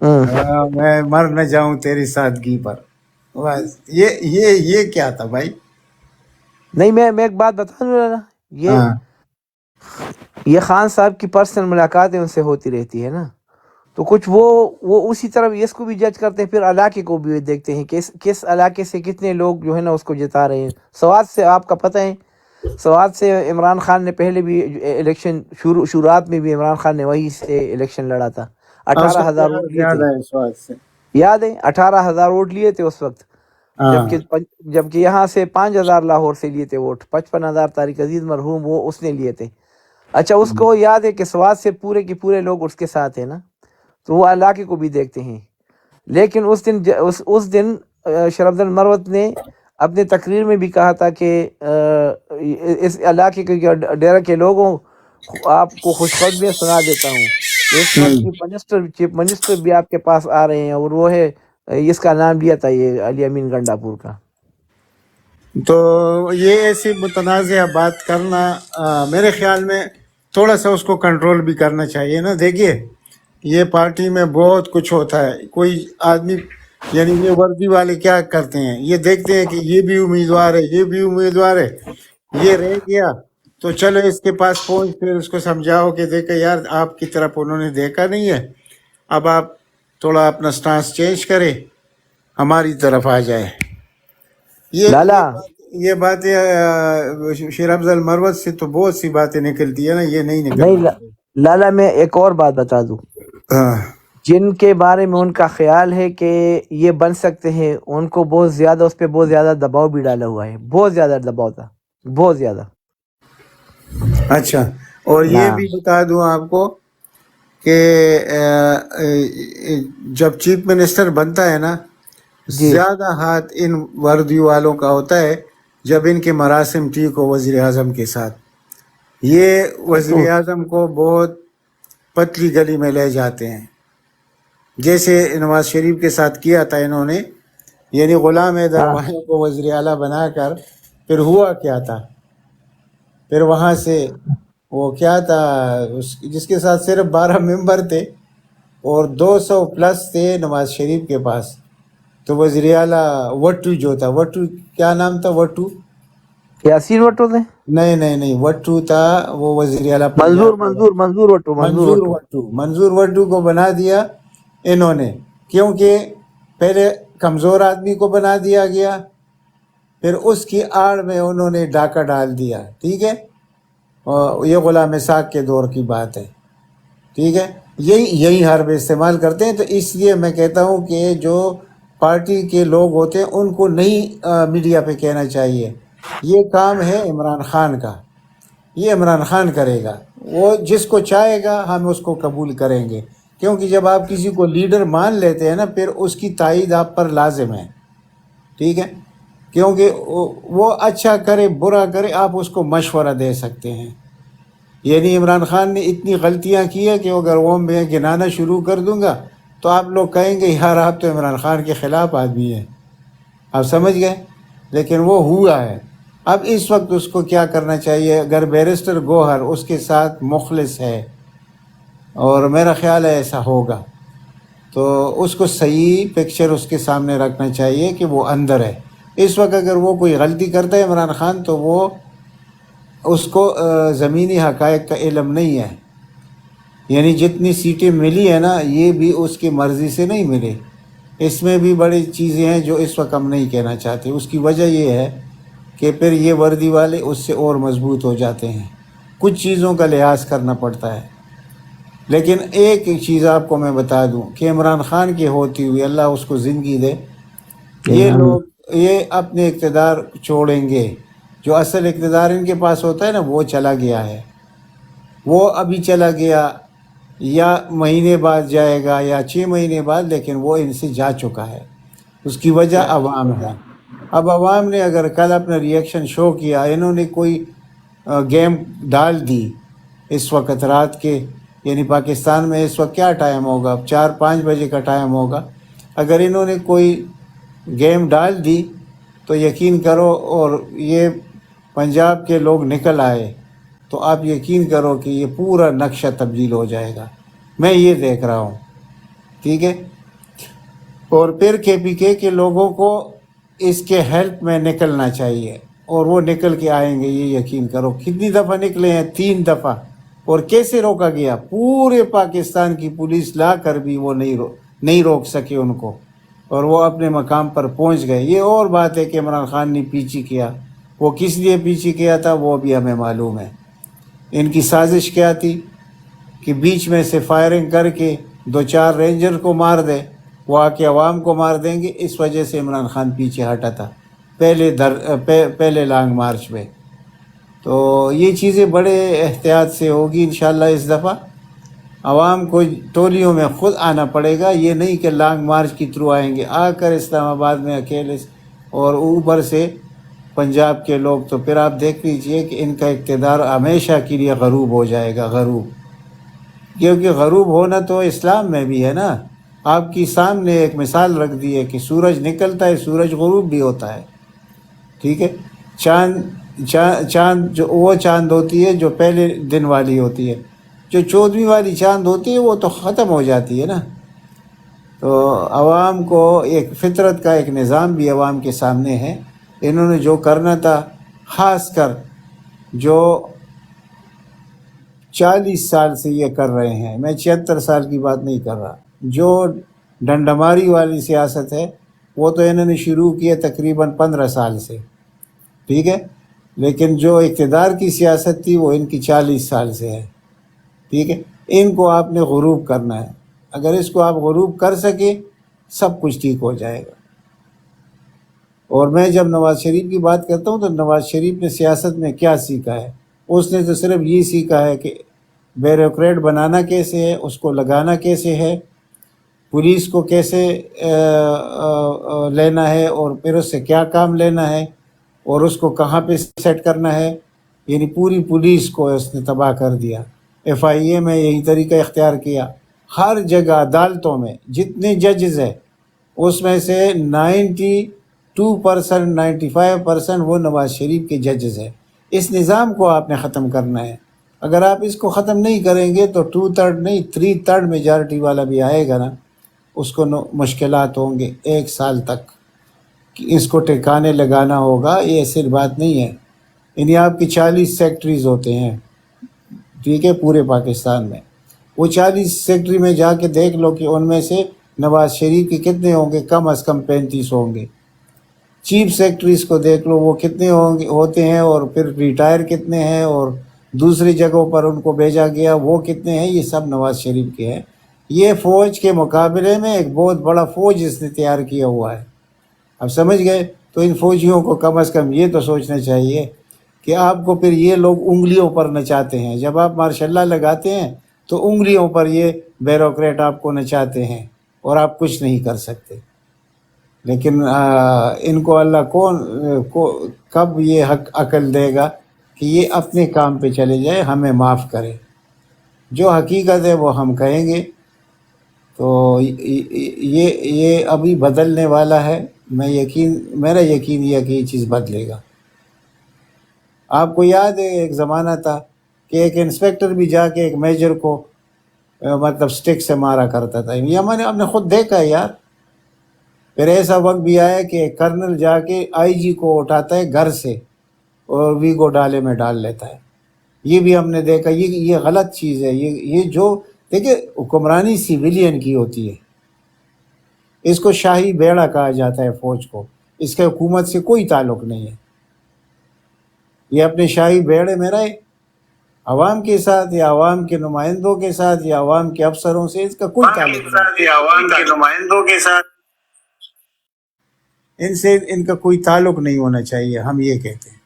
میں مر نہ جاؤں تیری سادگی پر. بس یہ کیا تھا بھائی؟ نہیں میں ایک بات بتا دوں نا، ہاں یہ خان صاحب کی پرسنل ملاقاتیں ان سے ہوتی رہتی ہے نا، تو کچھ وہ اسی طرح اس کو بھی جج کرتے ہیں، پھر علاقے کو بھی دیکھتے ہیں کہ کس علاقے سے کتنے لوگ جو ہے نا اس کو جتا رہے ہیں. سوات سے آپ کا پتہ ہے، سوات سے عمران خان نے پہلے بھی الیکشن شروعات میں بھی عمران خان نے وہی سے الیکشن لڑا تھا. اس 18,000 وقت ووٹ لیے تھے، زیادہ ہے سواد سے. یاد ہے 18,000 ووٹ لیے تھے اس وقت، ہاں جبکہ یہاں سے 5,000 لاہور سے لیے تھے ووٹ، 55,000 طارق عزیز مرحوم وہ اس نے لیے تھے. اچھا اس کو یاد ہے کہ سوات سے پورے کے پورے لوگ اس کے ساتھ ہیں نا، تو وہ علاقے کو بھی دیکھتے ہیں. لیکن اس دن شرف المروت نے اپنے تقریر میں بھی کہا تھا کہ اس علاقے کے ڈیرہ کے لوگوں آپ کو خوشخبری سنا دیتا ہوں کہ اس وقت چیف منسٹر بھی آپ کے پاس آ رہے ہیں، اور وہ ہے اس کا نام لیا تھا یہ علی امین گنڈا پور کا. تو یہ ایسی متنازع بات کرنا میرے خیال میں تھوڑا سا اس کو کنٹرول بھی کرنا چاہیے نا. دیکھیے یہ پارٹی میں بہت کچھ ہوتا ہے. کوئی آدمی یعنی یہ وردی والے کیا کرتے ہیں، یہ دیکھتے ہیں کہ یہ بھی امیدوار ہے، یہ بھی امیدوار ہے، یہ رہ گیا تو چلو اس کے پاس پہنچ، پھر اس کو سمجھاؤ کہ دیکھو یار آپ کی طرف انہوں نے دیکھا نہیں ہے، اب آپ تھوڑا اپنا سٹانس چینج کریں، ہماری طرف آ جائے. لالا یہ باتیں شیر افضل مروت سے تو بہت سی باتیں نکلتی ہے نا، یہ نہیں نہیں نکلتی. لالا میں ایک اور بات بتا دوں، ہاں جن کے بارے میں ان کا خیال ہے کہ یہ بن سکتے ہیں، ان کو بہت زیادہ اس پہ بہت زیادہ دباؤ بھی ڈالا ہوا ہے، بہت زیادہ دباؤ تھا، بہت زیادہ. اچھا، اور یہ ہاں بھی بتا دوں آپ کو کہ جب چیف منسٹر بنتا ہے نا، جی زیادہ ہاتھ ان وردی والوں کا ہوتا ہے جب ان کے مراسم ٹھیک ہو وزیر اعظم کے ساتھ. یہ وزیر اعظم کو بہت پتلی گلی میں لے جاتے ہیں، جیسے نواز شریف کے ساتھ کیا تھا انہوں نے، یعنی غلام حیدر ہاں وہاں کو وزیر اعلیٰ بنا کر. پھر ہوا کیا تھا، پھر وہاں سے وہ کیا تھا جس کے ساتھ صرف 12 ممبر تھے اور 200 پلس تھے نواز شریف کے پاس. تو وزیر اعلیٰ وٹو جو تھا، وٹو کیا نام تھا، وٹو یاسین وٹو تھے، نہیں وٹو تھا وہ وزیر اعلیٰ منظور پنجاب کا. منظور منظور وٹو منظور وٹو کو بنا دیا انہوں نے، کیونکہ پہلے کمزور آدمی کو بنا دیا گیا، پھر اس کی آڑ میں انہوں نے ڈاکہ ڈال دیا. ٹھیک ہے، اور یہ غلام اسحاق کے دور کی بات ہے. ٹھیک ہے، یہی حرب استعمال کرتے ہیں. تو اس لیے میں کہتا ہوں کہ جو پارٹی کے لوگ ہوتے ہیں ان کو نہیں میڈیا پہ کہنا چاہیے. یہ کام ہے عمران خان کا، یہ عمران خان کرے گا. وہ جس کو چاہے گا ہم اس کو قبول کریں گے، کیونکہ جب آپ کسی کو لیڈر مان لیتے ہیں نا، پھر اس کی تائید آپ پر لازم ہے. ٹھیک ہے، کیونکہ وہ اچھا کرے برا کرے آپ اس کو مشورہ دے سکتے ہیں. یعنی عمران خان نے اتنی غلطیاں کی ہے کہ اگر وہ میں گنانا شروع کر دوں گا تو آپ لوگ کہیں گے یار آپ تو عمران خان کے خلاف آدمی ہیں. آپ سمجھ گئے، لیکن وہ ہوا ہے. اب اس وقت اس کو کیا کرنا چاہیے، اگر بیرسٹر گوہر اس کے ساتھ مخلص ہے، اور میرا خیال ہے ایسا ہوگا، تو اس کو صحیح پکچر اس کے سامنے رکھنا چاہیے کہ وہ اندر ہے. اس وقت اگر وہ کوئی غلطی کرتا ہے عمران خان تو وہ اس کو زمینی حقائق کا علم نہیں ہے. یعنی جتنی سیٹیں ملی ہیں نا، یہ بھی اس کی مرضی سے نہیں ملے. اس میں بھی بڑی چیزیں ہیں جو اس وقت ہم نہیں کہنا چاہتے. اس کی وجہ یہ ہے کہ پھر یہ وردی والے اس سے اور مضبوط ہو جاتے ہیں. کچھ چیزوں کا لحاظ کرنا پڑتا ہے. لیکن ایک چیز آپ کو میں بتا دوں کہ عمران خان کی ہوتی ہوئی اللہ اس کو زندگی دے، یہ لوگ یہ اپنے اقتدار چھوڑیں گے. جو اصل اقتدار ان کے پاس ہوتا ہے نا، وہ چلا گیا ہے. وہ ابھی چلا گیا، یا مہینے بعد جائے گا یا 6 مہینے بعد، لیکن وہ ان سے جا چکا ہے. اس کی وجہ عوام ہے. اب عوام نے اگر کل اپنا ریئیکشن شو کیا، انہوں نے کوئی گیم ڈال دی اس وقت رات کے، یعنی پاکستان میں اس وقت کیا ٹائم ہوگا، 4-5 بجے کا ٹائم ہوگا. اگر انہوں نے کوئی گیم ڈال دی تو یقین کرو، اور یہ پنجاب کے لوگ نکل آئے، تو آپ یقین کرو کہ یہ پورا نقشہ تبدیل ہو جائے گا. میں یہ دیکھ رہا ہوں ٹھیک ہے. اور پھر KPK کے لوگوں کو اس کے ہیلپ میں نکلنا چاہیے، اور وہ نکل کے آئیں گے، یہ یقین کرو. کتنی دفعہ نکلے ہیں؟ 3 دفعہ. اور کیسے روکا گیا؟ پورے پاکستان کی پولیس لا کر بھی وہ نہیں روک سکے ان کو، اور وہ اپنے مقام پر پہنچ گئے. یہ اور بات ہے کہ عمران خان نے پیچھے کیا، وہ کس لیے پیچھے کیا تھا وہ بھی ہمیں معلوم ہے. ان کی سازش کیا تھی کہ بیچ میں سے فائرنگ کر کے 2-4 رینجر کو مار دے، وہ آ کے عوام کو مار دیں گے. اس وجہ سے عمران خان پیچھے ہٹا تھا پہلے لانگ مارچ میں. تو یہ چیزیں بڑے احتیاط سے ہوگی انشاءاللہ. اس دفعہ عوام کو ٹولیوں میں خود آنا پڑے گا، یہ نہیں کہ لانگ مارچ کے تھرو آئیں گے. آ کر اسلام آباد میں اکیلے اور اوپر سے پنجاب کے لوگ، تو پھر آپ دیکھ لیجئے کہ ان کا اقتدار ہمیشہ کے لیے غروب ہو جائے گا. غروب، کیونکہ غروب ہونا تو اسلام میں بھی ہے نا. آپ کی سامنے ایک مثال رکھ دی ہے کہ سورج نکلتا ہے، سورج غروب بھی ہوتا ہے. ٹھیک ہے. چاند جو وہ چاند ہوتی ہے جو پہلے دن والی ہوتی ہے، جو 14ویں والی چاند ہوتی ہے وہ تو ختم ہو جاتی ہے نا. تو عوام کو ایک فطرت کا ایک نظام بھی عوام کے سامنے ہے. انہوں نے جو کرنا تھا، خاص کر جو 40 سال سے یہ کر رہے ہیں، میں 76 سال کی بات نہیں کر رہا، جو ڈنڈماری والی سیاست ہے وہ تو انہوں نے شروع کی ہے تقریباً 15 سال سے. ٹھیک ہے. لیکن جو اقتدار کی سیاست تھی وہ ان کی 40 سال سے ہے. ٹھیک ہے. ان کو آپ نے غروب کرنا ہے. اگر اس کو آپ غروب کر سکے، سب کچھ ٹھیک ہو جائے گا. اور میں جب نواز شریف کی بات کرتا ہوں تو نواز شریف نے سیاست میں کیا سیکھا ہے؟ اس نے تو صرف یہ سیکھا ہے کہ بیوروکریٹ بنانا کیسے ہے، اس کو لگانا کیسے ہے، پولیس کو کیسے لینا ہے، اور پھر اس سے کیا کام لینا ہے، اور اس کو کہاں پہ سیٹ کرنا ہے. یعنی پوری پولیس کو اس نے تباہ کر دیا. FIA میں یہی طریقہ اختیار کیا. ہر جگہ عدالتوں میں جتنے ججز ہیں اس میں سے 92% 95% وہ نواز شریف کے ججز ہیں. اس نظام کو آپ نے ختم کرنا ہے. اگر آپ اس کو ختم نہیں کریں گے تو 2/3 نہیں 3/3 میجارٹی والا بھی آئے گا نا، اس کو مشکلات ہوں گے 1 سال تک. اس کو ٹھکانے لگانا ہوگا. یہ ایسی بات نہیں ہے. یعنی آپ کی 40 سیکٹریز ہوتے ہیں، ٹھیک ہے، پورے پاکستان میں. وہ 40 سیکٹری میں جا کے دیکھ لو کہ ان میں سے نواز شریف کے کتنے ہوں گے. کم از کم 35 ہوں گے. چیف سیکٹریز کو دیکھ لو وہ کتنے ہوتے ہیں، اور پھر ریٹائر کتنے ہیں، اور دوسری جگہوں پر ان کو بھیجا گیا وہ کتنے ہیں. یہ سب نواز شریف کے ہیں. یہ فوج کے مقابلے میں ایک بہت بڑا فوج اس نے تیار کیا ہوا ہے. اب سمجھ گئے؟ تو ان فوجیوں کو کم از کم یہ تو سوچنا چاہیے کہ آپ کو پھر یہ لوگ انگلیوں پر نچاتے ہیں. جب آپ ماشاء اللہ لگاتے ہیں تو انگلیوں پر یہ بیوروکریٹ آپ کو نچاتے ہیں، اور آپ کچھ نہیں کر سکتے. لیکن ان کو اللہ کب یہ عقل دے گا کہ یہ اپنے کام پہ چلے جائے، ہمیں معاف کرے. جو حقیقت ہے وہ ہم کہیں گے. تو یہ ابھی بدلنے والا ہے. میرا یقین یہ ہے کہ یہ چیز بدلے گا. آپ کو یاد ہے ایک زمانہ تھا کہ ایک انسپیکٹر بھی جا کے ایک میجر کو مطلب سٹک سے مارا کرتا تھا. یہ ہم نے خود دیکھا ہے یار. پھر ایسا وقت بھی آیا کہ ایک کرنل جا کے IG کو اٹھاتا ہے گھر سے اور ویگو ڈالے میں ڈال لیتا ہے. یہ بھی ہم نے دیکھا. یہ غلط چیز ہے. یہ جو دیکھیں حکمرانی سویلین کی ہوتی ہے. اس کو شاہی بیڑا کہا جاتا ہے فوج کو. اس کے حکومت سے کوئی تعلق نہیں ہے. یہ اپنے شاہی بیڑے میں رہے، عوام کے ساتھ یا عوام کے نمائندوں کے ساتھ یا عوام کے افسروں سے اس کا کوئی تعلق نہیں. عوام کے نمائندوں کے ساتھ ان کا کوئی تعلق نہیں ہونا چاہیے. ہم یہ کہتے ہیں.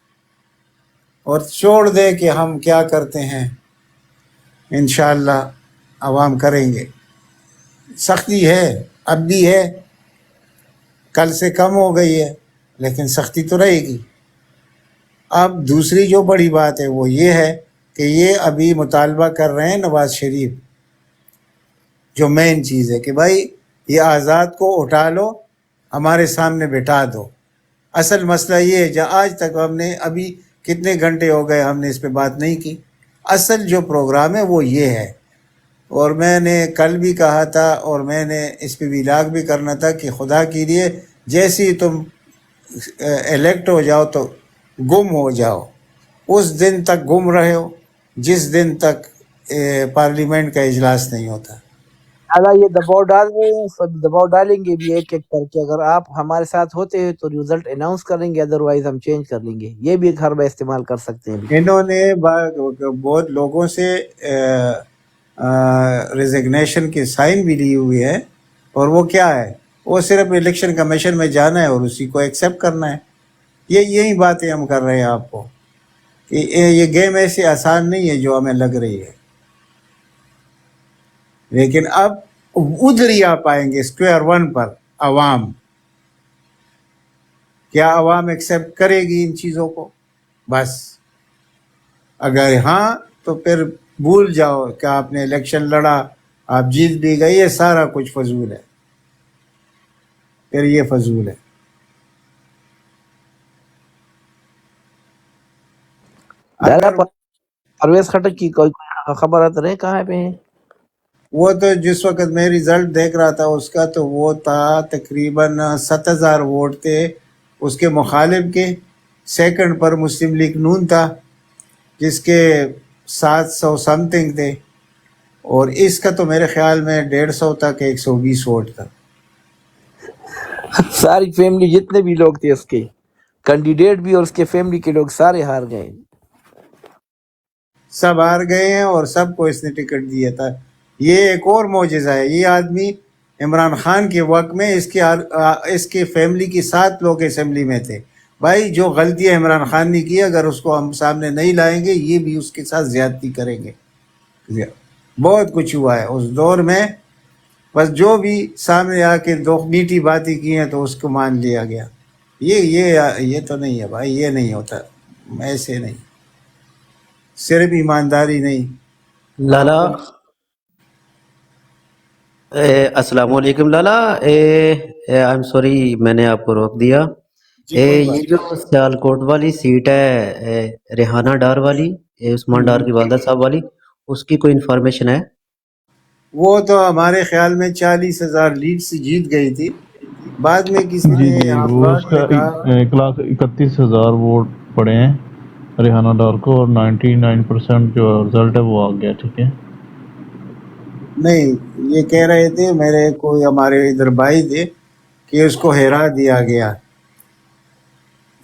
اور چھوڑ دے کہ ہم کیا کرتے ہیں، انشاءاللہ عوام کریں گے. سختی ہے، اب بھی ہے، کل سے کم ہو گئی ہے، لیکن سختی تو رہے گی. اب دوسری جو بڑی بات ہے وہ یہ ہے کہ یہ ابھی مطالبہ کر رہے ہیں نواز شریف. جو مین چیز ہے کہ بھائی یہ آزاد کو اٹھا لو، ہمارے سامنے بٹھا دو. اصل مسئلہ یہ ہے آج تک ہم نے ابھی کتنے گھنٹے ہو گئے ہم نے اس پہ بات نہیں کی. اصل جو پروگرام ہے وہ یہ ہے. اور میں نے کل بھی کہا تھا اور میں نے اس پہ ویلاگ بھی کرنا تھا کہ خدا کے لیے جیسے ہی تم الیکٹ ہو جاؤ تو گم ہو جاؤ، اس دن تک گم رہے ہو جس دن تک پارلیمنٹ کا اجلاس نہیں ہوتا۔ اللہ یہ دباؤ ڈال رہے ہیں، سب دباؤ ڈالیں گے بھی ایک ایک کر کے، اگر آپ ہمارے ساتھ ہوتے ہیں تو ریزلٹ اناؤنس کریں گے، ادروائز ہم چینج کر لیں گے، یہ بھی ایک حربہ استعمال کر سکتے ہیں بھی۔ انہوں نے بہت لوگوں سے ریزگنیشن کی سائن بھی لی ہوئی ہے، اور وہ کیا ہے، وہ صرف الیکشن کمیشن میں جانا ہے اور اسی کو ایکسیپٹ کرنا ہے۔ یہی باتیں ہم کر رہے ہیں آپ کو کہ یہ گیم ایسے آسان نہیں ہے جو ہمیں لگ رہی ہے، لیکن اب ادھر ہی آپ آئیں گے اسکوائر ون پر۔ عوام کیا عوام ایکسیپٹ کرے گی ان چیزوں کو؟ بس اگر ہاں تو پھر بھول جاؤ کہ آپ نے الیکشن لڑا، آپ جیت بھی گئی، یہ سارا کچھ فضول ہے، پھر یہ فضول ہے۔ لالا اگر پرویز خٹک کی کوئی خبر آتا رہے کہاں پہ ہیں؟ وہ تو جس وقت میں رزلٹ دیکھ رہا تھا اس کا، تو وہ تھا تقریباً 7,000 ووٹ تھے اس کے مخالف کے، سیکنڈ پر مسلم لیگ نون تھا جس کے 700 سم تھنگ تھے، اور اس کا تو میرے خیال میں 150 تک 120 ووٹ تھا۔ ساری فیملی جتنے بھی لوگ تھے اس کے کینڈیڈیٹ بھی اور اس کے فیملی کے لوگ سارے ہار گئے۔ سب ہار گئے ہیں اور سب کو اس نے ٹکٹ دیا تھا۔ یہ ایک اور معجزہ ہے، یہ آدمی عمران خان کے وقت میں اس کے فیملی کی 7 لوگ اسمبلی میں تھے۔ بھائی جو غلطیاں عمران خان نے کی، اگر اس کو ہم سامنے نہیں لائیں گے، یہ بھی اس کے ساتھ زیادتی کریں گے۔ بہت کچھ ہوا ہے اس دور میں، بس جو بھی سامنے آ کے 2 میٹھی باتیں کی ہیں تو اس کو مان لیا گیا۔ یہ تو نہیں ہے بھائی، یہ نہیں ہوتا، ایسے نہیں، صرف ایمانداری نہیں۔ لالا السلام علیکم لالا، آئی ایم سوری میں نے آپ کو روک دیا۔ جی کوئی یہ بات جو سیالکوٹ والی سیٹ ہے ریحانہ ڈار والی، عثمان ڈار کی والدہ صاحب والی، اس کی کوئی انفارمیشن ہے؟ وہ تو ہمارے خیال میں 40,000 لیڈ سے جیت گئی تھی، بعد میں کسی جی نے جی یہاں وہ اس فلاٹ کا میں کہا 1,31,000 ووٹ پڑے ہیں ریحانہ ڈار کو، اور 99% جو رزلٹ ہے وہ آ گیا، ٹھیک ہے۔ نہیں، یہ کہہ رہے تھے میرے کوئی ہمارے ادھر بھائی تھے کہ اس کو ہرا دیا گیا،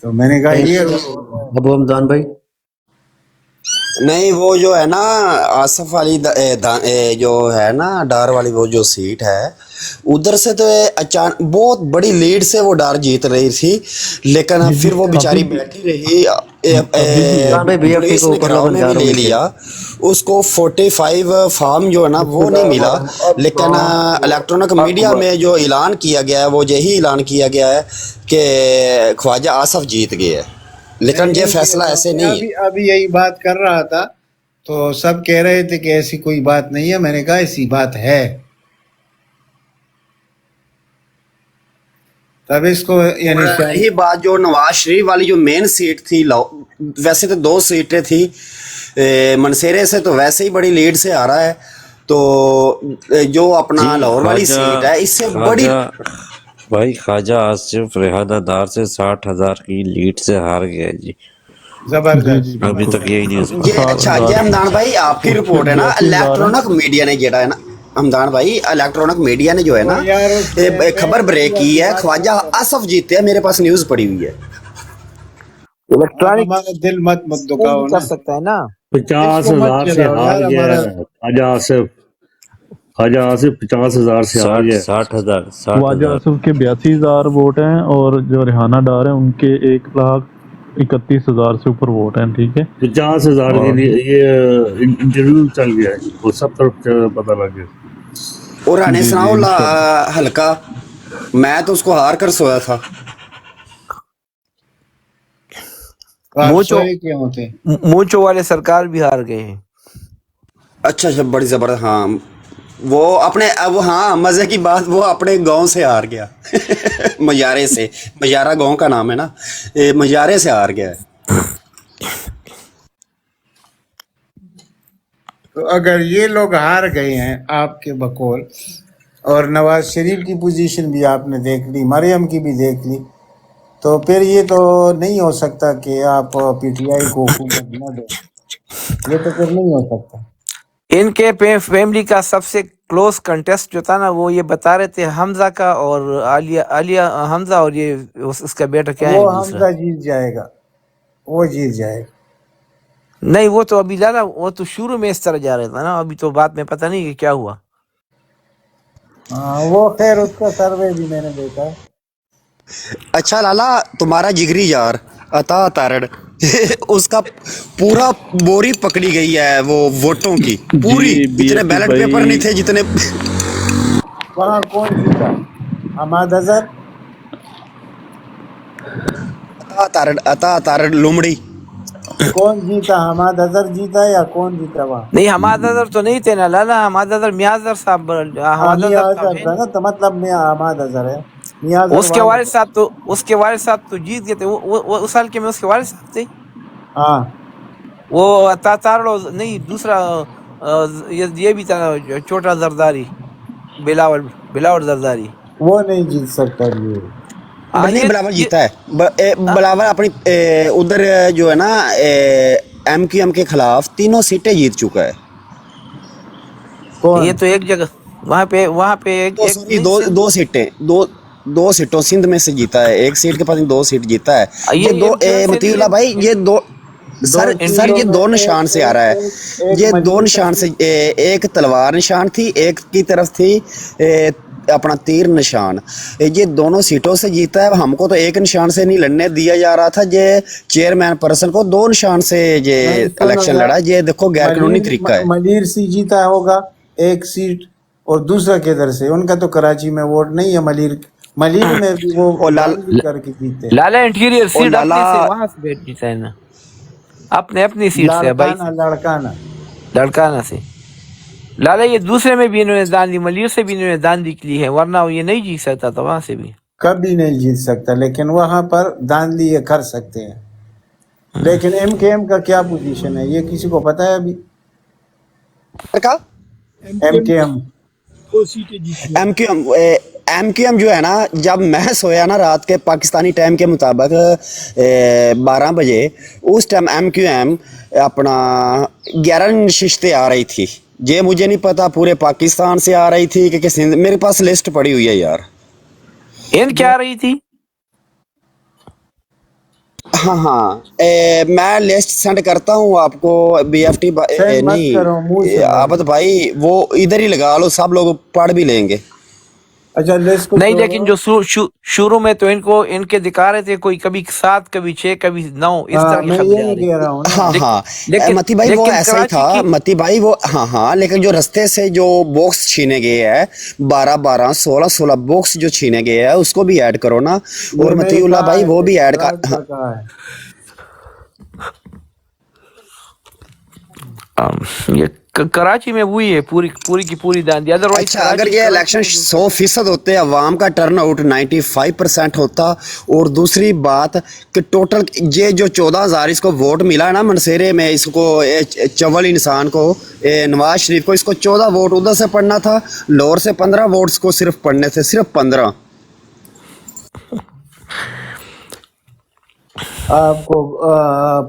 تو میں نے کہا یہ ابو حمدان بھائی نہیں، وہ جو ہے نا آصف والی جو ہے نا ڈار والی وہ جو سیٹ ہے ادھر سے تو اچانک بہت بڑی لیڈ سے وہ ڈار جیت رہی تھی، لیکن پھر وہ بیچاری بیٹھی رہی، پولیس نے گھراؤ میں بھی لے لیا اس کو، 45 فارم جو ہے نا وہ نہیں ملا، لیکن الیکٹرانک میڈیا میں جو اعلان کیا گیا ہے وہ یہی اعلان کیا گیا ہے کہ خواجہ آصف جیت گئے ہے، لیکن یہ فیصلہ ایسے نہیں ہے۔ ابھی یہی بات کر رہا تھا تو سب کہہ رہے تھے کہ ایسی کوئی بات نہیں ہے، میں نے کہا ایسی بات ہے، تب اس کو یعنی یہی بات جو نواز شریف والی جو مین سیٹ تھی، ویسے تو 2 سیٹیں تھی، منصیرے سے تو ویسے ہی بڑی لیڈ سے آ رہا ہے، تو جو اپنا لاہور والی سیٹ ہے اس سے بڑی بھائی خواجہ آصف ریحانہ دار سے 60,000 کی لیڈ سے ہار گیا جی، زبردست۔ ابھی تک یہی نیوز یہ اچھا یہ حمدان بھائی آپ کی رپورٹ ہے نا، الیکٹرانک میڈیا نے جڑا ہے نا حمدان بھائی، الیکٹرانک میڈیا نے جو ہے نا خبر بریک کی ہے خواجہ آصف جیتے ہیں، میرے پاس نیوز پڑی ہوئی ہے۔ الیکٹرانک ہمارا دل مت دکھاؤ کر نا، سکتا ہے نا۔ 50,000 سے ہار گیا خواجہ آصف، خواجہ آصف 50,000 سے ہار گیا۔ 60,000 خواجہ آصف کے 82,000 ووٹ ہیں، اور جو ریحانہ ڈار ہیں ان کے 1,31,000 سے اوپر ووٹ ہیں، ٹھیک ہے۔ 50,000 کے لیے یہ انٹرویو چل گیا ہے، وہ سب طرف پتہ لگ گیا۔ اور رانے سناؤ ہلکا، میں تو اس کو ہار کر سویا تھا۔ موچو والے سرکار بھی ہار گئے ہیں۔ اچھا بڑی زبردست، ہاں وہ اپنے ہاں مزے کی بات، وہ اپنے گاؤں سے ہار گیا مجارے سے، مجارہ گاؤں کا نام ہے نا، مجارے سے ہار گیا ہے۔ تو اگر یہ لوگ ہار گئے ہیں آپ کے بقول، اور نواز شریف کی پوزیشن بھی آپ نے دیکھ لی، مریم کی بھی دیکھ لی، تو پھر یہ تو نہیں ہو سکتا کہ آپ پی ٹی آئی کو حکومت نہ دیں، یہ تو پھر نہیں ہو سکتا۔ ان کے فیملی کا سب سے کلوز کنٹیسٹ جو تھا نا، وہ یہ بتا رہے تھے حمزہ کا اور عالیہ حمزہ، اور یہ اس کا بیٹا کیا ہے وہ دوسرا، حمزہ جیت جائے گا، وہ جیت جائے گا۔ نہیں وہ تو ابھی لالا وہ تو شروع میں اس طرح جا رہا تھا نا، ابھی تو بعد میں پتہ نہیں کہ کیا ہوا۔ وہ خیر اس کا سروے بھی میں نے دیکھا ہے۔ اچھا لالا، تمہارا جگری یار عطا تارڑ اس کا پورا بوری پکڑی گئی ہے وہ ووٹوں کی پوری، جی بی اتنے ایف ٹی بیلٹ پیپر نہیں بھائی، تھے جتنے۔ وہاں کون جیتا؟ حماد اظہر؟ عطا تارڑ لومڑی۔ کون جیتا؟ حماد اظہر جیتا یا کون جیتا وہاں؟ نہیں حماد اظہر تو نہیں تھے نا لالا، حماد اظہر میاں اظہر صاحب، حماد میاں اظہر صاحب اظہر ہے تھا نا، نا، تو مطلب میں حماد اظہر ہے، میاں اظہر اس کے والد والد۔ صاحب تو جیت گئے تھے، وہ اس حلقے میں اس کے والد صاحب تھے، ہاں وہ تارڑ نہیں دوسرا یہ بھی تھا چھوٹا زرداری، بلاول زرداری۔ وہ نہیں جیت سکتا یہ۔ نہیں، بلاول جیتا ہے۔ بلاول اپنی ادھر جو ہے نا ایم کیو ایم کے خلاف 3 سیٹیں جیت چکا ہے۔ یہ کون؟ تو ایک جگہ وہاں پہ ایک سوری، نہیں صرف دو سیٹیں، دو سیٹوں سندھ میں سے جیتا ہے، ایک سیٹ کے پاس 2 سیٹ جیتا ہے۔ یہ یہ دو ایم کیو ایم سے مطیع بھی اللہ بھائی، یہ دو دو سر چیزوں یہ میں 2 نشان سے آ رہا ہے، ایک یہ 2 ملیر کا نشان سے، ایک تلوار نشان تھی، ایک کی طرف تھی اپنا تیر نشان۔ یہ دونوں سیٹوں سے جیتا ہے۔ ہم کو تو ایک نشان سے نہیں لڑنے دیا جا رہا تھا، یہ چیئرمین پرسن کو 2 نشان سے یہ نہیں، سنو الیکشن یار، لڑا۔ یہ دیکھو غیر قانونی طریقہ ہے۔ ملیر سے جیتا ہوگا ایک سیٹ، اور دوسرا کدھر سے؟ ان کا تو کراچی میں ووٹ نہیں ہے ملیر میں بھی وہ اور دھاندلی کر کے جیتے ہیں۔ لالا انٹیریئر اور سیٹ لالا اپنے سے وہاں سے بیٹھ جیتا ہے نا، اپنی سیٹ سے بھائی سے، لڑکانا لڑکانہ سے۔ لالا یہ دوسرے میں بھی انہوں نے دان لی، ملیر سے بھی انہوں نے دان لی کی ہے، ورنہ یہ نہیں جیت سکتا تھا وہاں سے بھی۔ کبھی نہیں جیت سکتا، لیکن وہاں پر دھاندلی یہ کر سکتے ہیں۔ لیکن ایم کے ایم کا کیا پوزیشن ہے یہ کسی کو پتا ہے ابھی؟ ایم کے ایم ایم کیو ایم جو ہے نا، جب میں سویا نا رات کے پاکستانی ٹائم کے مطابق 12 بجے، اس ٹائم ایم کیو ایم اپنا 11 نشستیں آ رہی تھی۔ یہ مجھے نہیں پتا پورے پاکستان سے آ رہی تھی کہ سندھ، میرے پاس لسٹ پڑی ہوئی ہے یار۔ ان کیا رہی تھی؟ ہاں میں لسٹ سینڈ کرتا ہوں آپ کو، بی ایف ٹی سینڈ مت کرو، منہ سے نہیں بول۔ عابد بھائی، وہ ادھر ہی لگا لو، سب لوگ پڑھ بھی لیں گے۔ اچھا لسٹ کو نہیں، چھوڑو۔ لیکن جو شروع میں تو ان کے دکھا رہے تھے کوئی کبھی 7 کبھی 6 کبھی 9 اس طرح کی میں خبریں یہی آ رہی کہہ تھی۔ رہا ہوں نا۔ ہاں متی بھائی وہ ایسا ہی تھا، متی بھائی وہ ہاں، لیکن جو رستے سے جو باکس چھینے گئے ہیں 12 16 باکس جو چھینے گئے ہیں، اس کو بھی ایڈ کرو نا۔ اور متی اللہ بھائی وہ بھی ایڈ یہ کراچی میں وہی ہے، پوری کی پوری داندی۔ ادروائز اچھا، اگر یہ الیکشن 100% ہوتے، عوام کا ٹرن آؤٹ 95% ہوتا، اور دوسری بات کہ ٹوٹل یہ جو 14,000 اس کو ووٹ ملا نا منصیرے میں، اس کو چول انسان کو، نواز شریف کو، اس کو 14 ووٹ ادھر سے پڑھنا تھا، لاہور سے 15 ووٹس کو صرف پڑھنے تھے، صرف 15۔ آپ کو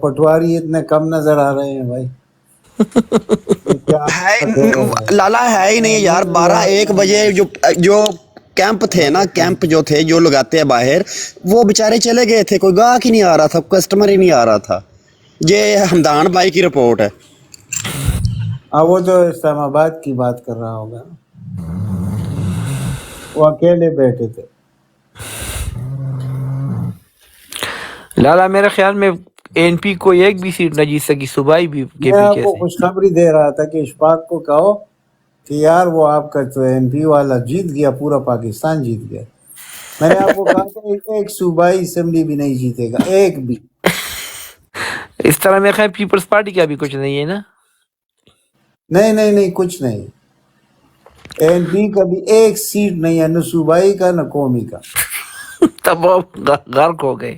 پٹواری اتنے کم نظر آ رہے ہیں بھائی؟ لالا ہے ہی نہیں یار، 12-1 بجے جو کیمپ تھے نا، کیمپ جو تھے جو لگاتے ہیں باہر، وہ بےچارے چلے گئے تھے، کوئی گاہک ہی نہیں آ رہا تھا، کسٹمر ہی نہیں آ رہا تھا۔ یہ حمدان بھائی کی رپورٹ ہے۔ وہ تو اسلام آباد کی بات کر رہا ہوگا، وہ اکیلے بیٹھے تھے۔ لالا میرے خیال میں این پی کو ایک بھی سیٹ نہ جیت سکی، صوبائی بھی کے میں آپ پیچھے کو سے۔ خوشخبری دے رہا تھا کہ اشفاق کو کہو کہ یار وہ آپ کا تو این پی والا جیت گیا، پورا پاکستان جیت گیا۔ میں نے آپ کو کہا تھا ایک صوبائی اسمبلی بھی نہیں جیتے گا، ایک بھی۔ اس طرح میرے خیال پیپلز پارٹی کا بھی کچھ نہیں ہے نا۔ نہیں کچھ نہیں، این پی کا بھی ایک سیٹ نہیں ہے، نہ صوبائی کا نہ قومی کا۔ تب وہ غرق ہو گئے۔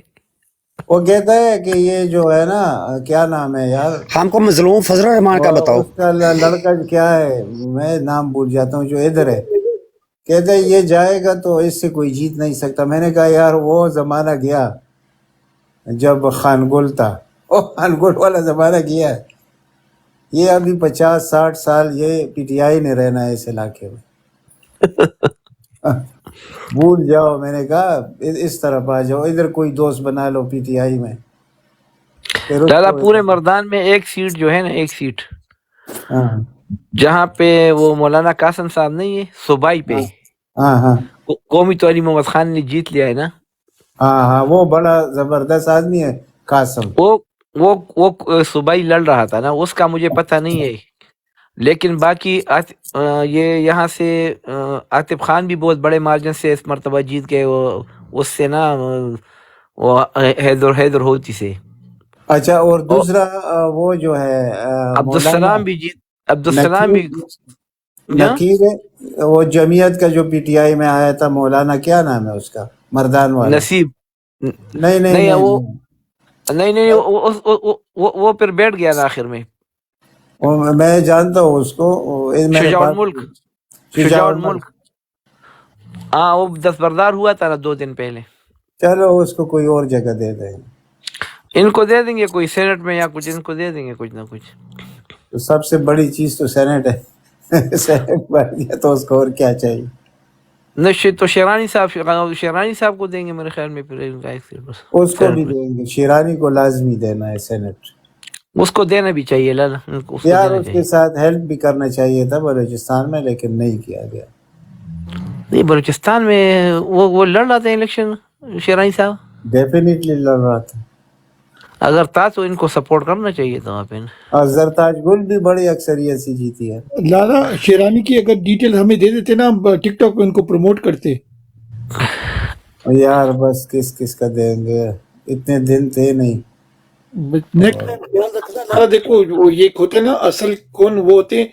وہ کہتا ہے کہ یہ جو ہے نا کیا نام ہے یار ہم کو مظلوم فضل الرحمان کا بتاؤ. اس کا لڑکا کیا ہے میں نام بھول جاتا ہوں جو ادھر ہے کہتا ہے یہ جائے گا تو اس سے کوئی جیت نہیں سکتا. میں نے کہا یار وہ زمانہ گیا جب خان گل تھا وہ خان گل والا زمانہ گیا ہے. یہ ابھی 50-60 سال یہ پی ٹی آئی نے رہنا ہے اس علاقے میں. بھول جاؤ. میں نے کہا اس طرف آ جاؤ ادھر کوئی دوست بنا لو پی ٹی آئی میں. لالا پورے مردان میں ایک سیٹ جو ہے نا ایک سیٹ جہاں پہ وہ مولانا قاسم صاحب نہیں ہے صوبائی پہ قومی تولی محمد خان نے جیت لیا ہے نا. ہاں وہ بڑا زبردست آدمی ہے قاسم. وہ صوبائی لڑ رہا تھا نا اس کا مجھے پتہ نہیں ہے لیکن باقی یہ یہاں سے عاطف خان بھی بہت بڑے مارجن سے اس مرتبہ جیت گئے وہ اس سے نا وہ حیدر ہوتی سے. اچھا اور دوسرا وہ جو ہے عبدالسلام بھی جیت عبدالسلام بھی نقیر وہ جمعیت کا جو پی ٹی آئی میں آیا تھا مولانا کیا نام ہے اس کا مردان والا نصیب نہیں وہ نہیں وہ پھر بیٹھ گیا نا آخر میں. میں جانتا ہوں اس کو شجاع الملک ہاں وہ دستبردار ہوا تھا نا 2 دن پہلے. چلو اس کو کوئی اور جگہ دے دیں ان کو دے دیں گے کوئی سینٹ میں یا کچھ ان کو دے دیں گے کچھ نہ کچھ. تو سب سے بڑی چیز تو سینٹ ہے. سینٹ بن گیا تو اس کو اور کیا چاہیے. نہیں تو شیرانی صاحب کو دیں گے میرے خیال میں پھر اس کو بھی دیں گے. شیرانی کو لازمی دینا ہے سینٹ. اس کو دینا بھی چاہیے لالا یار اس کے ساتھ ہیلپ بھی کرنا چاہیے تھا بلوچستان میں لیکن نہیں کیا گیا. نہیں بلوچستان میں وہ لڑ رہا تھا الیکشن شیرانی صاحب ڈیفینیٹلی لڑ رہا تھا. اگر تھا تو ان کو سپورٹ کرنا چاہیے تھا وہاں پہ. اور زرتاج گل بھی بڑی اکثریت سے جیتی ہے. لالا شیرانی کی اگر ڈیٹیل ہمیں دے دیتے نا ہم ٹک ٹاک پہ ان کو پروموٹ کرتے. یار بس کس کا دیں گے اتنے دن تھے نہیں. دیکھو وہ یہ ہوتے نا اصل کون وہ ہوتے ہیں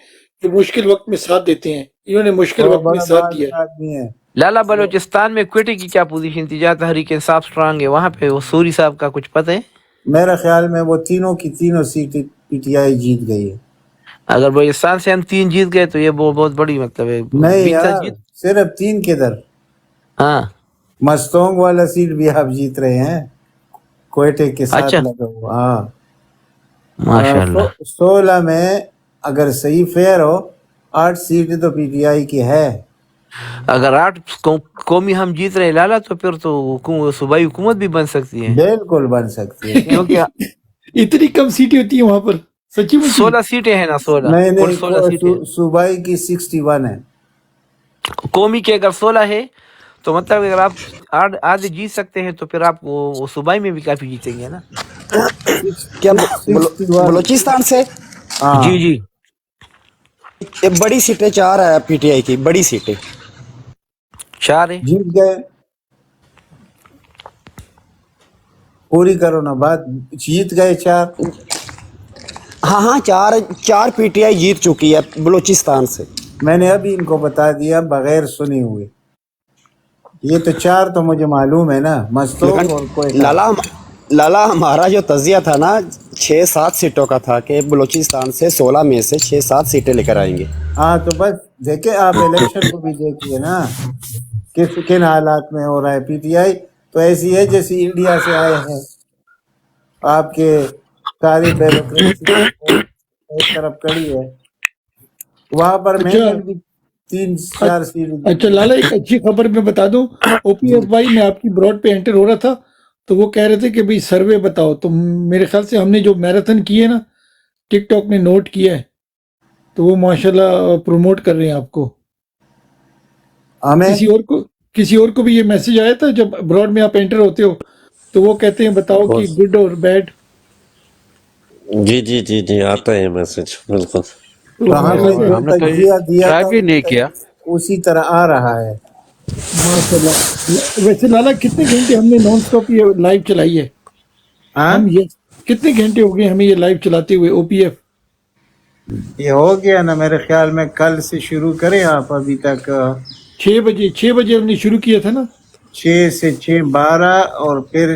جو مشکل وقت میں ساتھ دیتے ہیں. انہوں نے مشکل وقت میں ساتھ دیا. لالا بلوچستان میں کوئٹے کی کیا پوزیشن تھی جہاں تحریک انصاف اسٹرانگ ہے وہاں پہ وہ سوری صاحب کا کچھ پتہ ہے؟ میرا خیال میں وہ تینوں سیٹیں پی ٹی آئی جیت گئی ہے. اگر بلوچستان سے ہم 3 جیت گئے تو یہ بہت بڑی مطلب ہے. نہیں یار صرف 3 کدھر. ہاں مستونگ والا سیٹ بھی آپ جیت رہے ہیں کوئٹے کے ساتھ لگا ہوا. ہاں ماشاءاللہ 16 میں اگر صحیح فیئر ہو 8 سیٹیں تو پی ٹی آئی کی ہے. اگر 8 قومی ہم جیت رہے لالا تو پھر تو صوبائی حکومت بھی بن سکتی ہے. بالکل بن سکتی ہے کیونکہ اتنی کم سیٹیں ہوتی ہیں وہاں پر سچی میں 16 سیٹیں ہیں نا 16 نہیں صوبائی کی 61 ہے. قومی کے اگر 16 ہے تو مطلب اگر آپ آدھے جیت سکتے ہیں تو پھر آپ وہ صوبائی میں بھی کافی جیتیں گے نا. کیا بلوچستان سے؟ جی بڑی سیٹیں 4 ہے پی ٹی آئی کی. بڑی سیٹیں 4 ہے. جیت گئے. پوری کرو نا بات. جیت گئے 4. ہاں 4 پی ٹی آئی جیت چکی ہے بلوچستان سے. میں نے ابھی ان کو بتا دیا بغیر سنے ہوئے. یہ تو 4 تو مجھے معلوم ہے نا مستوق اور کوئی. لالا ہمارا جو تجزیہ تھا نا 6-7 سیٹوں کا تھا کہ بلوچستان سے 16 میں سے 6-7 سیٹیں لے کر آئیں گے. ہاں تو بس دیکھیں آپ الیکشن کو بھی دیکھیے نا کن حالات میں ہو رہا ہے. پی ٹی آئی تو ایسی ہے جیسی انڈیا سے آئے ہیں. آپ کے ساری بیوروکریسی ایک طرف کڑی ہے وہاں پر. میں نے بھی 3-4 سیٹ. اچھا لالا ایک اچھی خبر میں بتا دوں. او پی ایف وائی میں آپ کی براڈ پہ انٹر ہو رہا تھا تو وہ کہہ رہے تھے کہ بھئی سروے بتاؤ. تو میرے خیال سے ہم نے جو میراتھن کی ہے نا ٹک ٹاک نے نوٹ کیا ہے تو وہ ماشاءاللہ پروموٹ کر رہے ہیں آپ کو. کسی اور کو بھی یہ میسج آیا تھا جب براڈ میں آپ انٹر ہوتے ہو تو وہ کہتے ہیں بتاؤ کہ گڈ اور بیڈ. جی آتا ہے میسج بالکل. ہم نے ٹرائی بھی نہیں کیا. اسی طرح آ رہا ہے ماشاءاللہ. ویسے لالا کتنے گھنٹے ہم نے نان سٹاپ یہ لائیو چلائی ہے؟ ہم یہ کتنے گھنٹے ہو گئے ہمیں یہ لائیو چلاتے ہوئے او پی ایف؟ یہ ہو گیا نا میرے خیال میں کل سے شروع کریں آپ. ابھی تک 6 بجے ہم نے شروع کیا تھا نا. 6 سے 6 12 اور پھر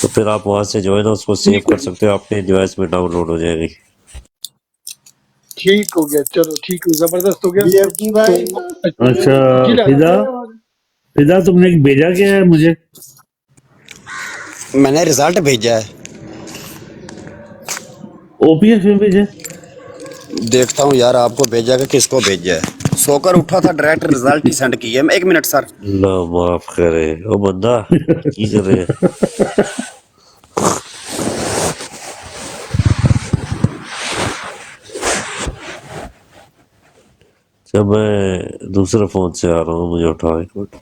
تو پھر آپ وہاں سے جو ہے نا اس کو سیو کر سکتے ہو، اپنے ڈیوائس میں ڈاؤن لوڈ ہو جائے گی۔ ٹھیک ہو گیا، چلو ٹھیک ہو، زبردست ہو گیا۔ DFG بھائی اچھا جی فضا، فضا تم نے بھیجا کیا ہے مجھے؟ میں نے رزلٹ بھیجا ہے، OPS میں بھیجا؟ دیکھتا ہوں یار آپ کو بھیجا کہ کس کو بھیجا ہے۔ سو کر اٹھا تھا ڈائریکٹ رزلٹ ہی سینڈ کیا ہے۔ ایک منٹ سر، اللہ معاف کرے، وہ بندہ کی کر رہے ہیں؟ اچھا میں دوسرے فون سے آ رہا ہوں، مجھے اٹھاؤ ایک منٹ۔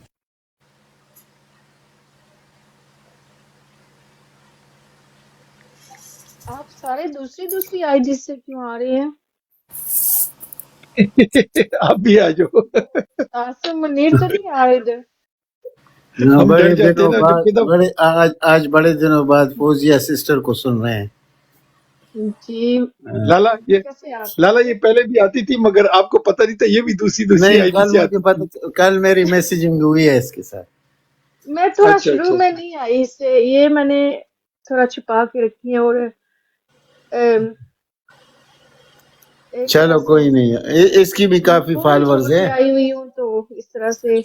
آپ سارے دوسری آئی ڈی سے کیوں آ رہے ہیں؟ آپ بھی آ جاؤ، آصف منیر تو نہیں آ رہے ادھر؟ ہم بڑے ڈر جاتے ہیں دنوں نا بعد، جب خدا۔ آج بڑے دنوں بعد فوزیہ سسٹر کو سن رہے ہیں۔ جی لالا کیسے آپ؟ یہ پہلے بھی آتی تھی مگر آپ کو پتہ نہیں تھا یہ بھی دوسری نہیں، آئی ڈی کل سے مجھے آتی تھی۔ پتا، کل میری میسیجنگ ہوئی ہے اس کے ساتھ۔ میں تھوڑا اچھا شروع اچھا میں اچھا، نہیں آئی اس سے، یہ میں نے تھوڑا چھپا کے رکھی ہے، اور ایک طرح چلو سے کوئی نہیں ہے، اس کی بھی کافی بھول فالوورز چھوڑ ہیں۔ کے آئی ہوئی ہوں، تو اس طرح سے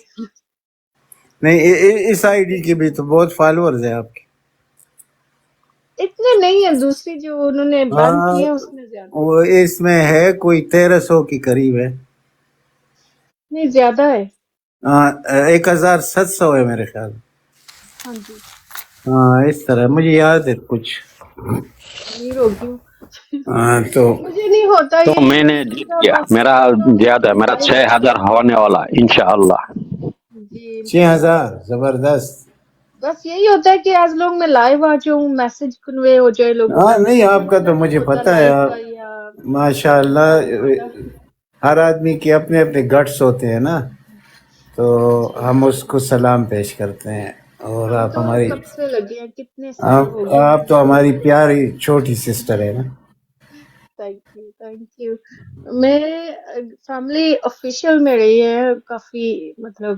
نہیں، اس آئی ڈی کی بھی تو بہت فالوورز ہیں آپ کے۔ اتنے نہیں ہیں، دوسری جو انہوں نے بین ہاں، کی ہے اس میں زیادہ ہے۔ وہ اس میں ہے کوئی 1300 کے قریب ہے۔ نہیں زیادہ ہے۔ 1700 ہے میرے خیال۔ ہاں جی، ہاں اس طرح مجھے یاد ہے کچھ۔ امیر ہو گئی ہوں۔ ہاں تو مجھے نہیں ہوتا تو یہ میں نے جیت میرا گیا، بس میرا زیادہ ہے، میرا 6000 ہونے والا ہے انشاءاللہ۔ جی انشاءاللہ۔ 6000 زبردست۔ بس یہی ہوتا ہے کہ آج لوگ میں لائیو آ جاؤں، میسج کنوے ہو جائے لوگوں ہاں تک، نہیں، آپ کا تو نہیں مجھے ہوتا پتہ ہے، لائیو آپ کا یا ماشاء اللہ زیادہ۔ ہر آدمی کے اپنے اپنے گٹس ہوتے ہیں نا، تو جی ہم اس کو سلام پیش کرتے ہیں۔ اور ہم آپ تو ہماری، کب سے لگے ہیں، کتنے سال ہو گئے آپ تو ماشاءاللہ۔ ہماری پیاری چھوٹی سسٹر ہے نا۔ Thank you. میں فیملی آفیشیل میں رہی ہے کافی، مطلب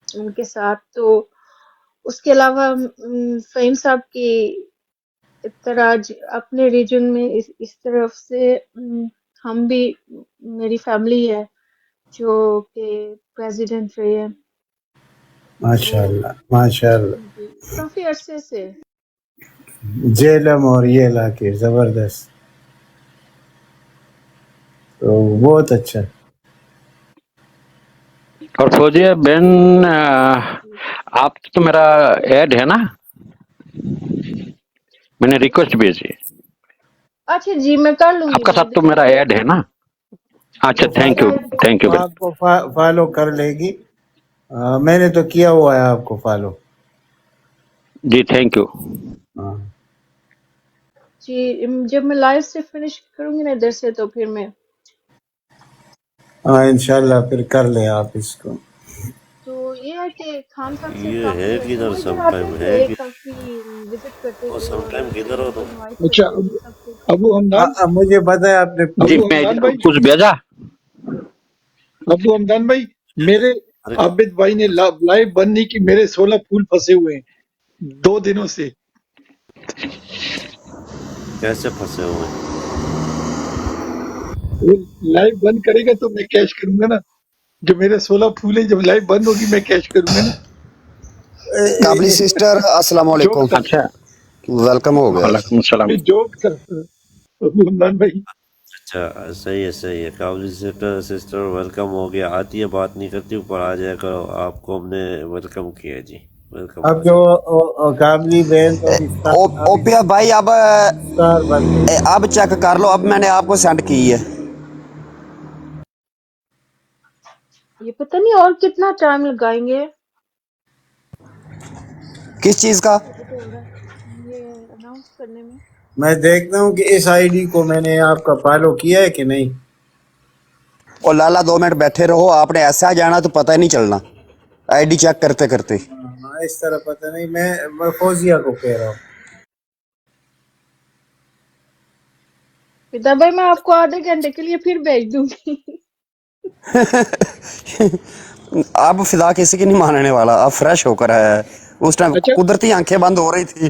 ان کے ساتھ، تو اس کے علاوہ فہیم صاحب کی اطراج اپنے ریجن میں اس طرف سے ہم بھی، میری فیملی ہے جو کہ پریزیڈنٹ رہی ہے، ماشاء تو اللہ ماشاء اللہ، جی کافی عرصے سے۔ جیلم اور یہ علاقے زبردست، تو بہت اچھا۔ اور فوجیہ بہن، آپ تو میرا ایڈ ہے نا، میں نے ریکویسٹ بھیجی ہے، اچھا جی میں کر لوں آپ گی، کا میں ساتھ تو میرا دیکھتی ہوں۔ ایڈ ہے نا؟ اچھا وہ تھینک یو، تھینک یو وہ آپ کو فالو کر لے گی۔ میں نے تو کیا ہوا ہے آپ کو فالو۔ G, thank you. ہاں جی جب میں لائف سے فنش کروں گی نا ادھر سے، تو پھر میں، ہاں انشاءاللہ پھر کر لیں آپ اس کو۔ تو یہ ہے کہ خان صاحب سے یہ کافی ہے عرصے کدھر، وہ ادھر سم آتے ٹائم ہے تھے، کہ، کافی وزٹ کرتے اور تھے، سم اور ٹائم کدھر ہو مجھے تم؟ انوائٹ اچھا کرتے تھے سب کچھ۔ ابو حمدان، مجھے پتا ہے آپ نے جی ابو میں حمدان بھائی، کچھ بھیجا؟ ابو حمدان بھائی، میرے ارے عابد بھائی نے لائیو بند نہیں کی، میرے 16 پھول پھنسے ہوئے ہیں 2 دنوں سے۔ کیسے پھنسے ہوئے ہیں؟ وہ لائیو بند کرے گا تو میں کیش کروں گا نا، جو میرے 16 پھول ہیں، جب لائیو بند ہوگی میں کیش کروں گا نا۔ قابلی سسٹر السلام جوک علیکم، تھا، اچھا، ویلکم ہو گیا جی۔ وعلیکم السلام۔ یہ جوک تھا ابو حمدان بھائی۔ اچھا صحیح ہے، قابل سسٹر ویلکم ہو گیا، آتی ہے بات نہیں کرتی، اوپر آ جائے کرو، آپ کو ہم نے ویلکم کیا جی، ویلکم اب آ جو جائے۔ کابلی بہن تو ابھی اوپیا بھائی اسٹار بن گئی۔ اب چیک کر لو، اب میں نے آپ کو سینڈ کی ہے۔ یہ پتہ نہیں اور کتنا ٹائم لگائیں گے، کس چیز کا؟ وزٹ ہو رہا ہے یہ اناؤنس کرنے میں۔ میں دیکھتا ہوں کہ اس آئی ڈی کو میں نے آپ کا فالو کیا ہے کہ نہیں۔ اور لالا 2 منٹ بیٹھے رہو، آپ نے ایسا جانا تو پتہ ہی نہیں چلنا آئی ڈی چیک کرتے کرتے۔ ہاں اس طرح پتہ نہیں، میں فوزیہ کو کہہ رہا ہوں۔ پتا بھائی میں آپ کو آدھے گھنٹے کے لیے پھر بھیج دوں گی۔ اب فضا کسی کی نہیں ماننے والا، اب فریش ہو کر آیا ہے، اس ٹائم اچھا قدرتی آنکھیں بند ہو رہی تھی۔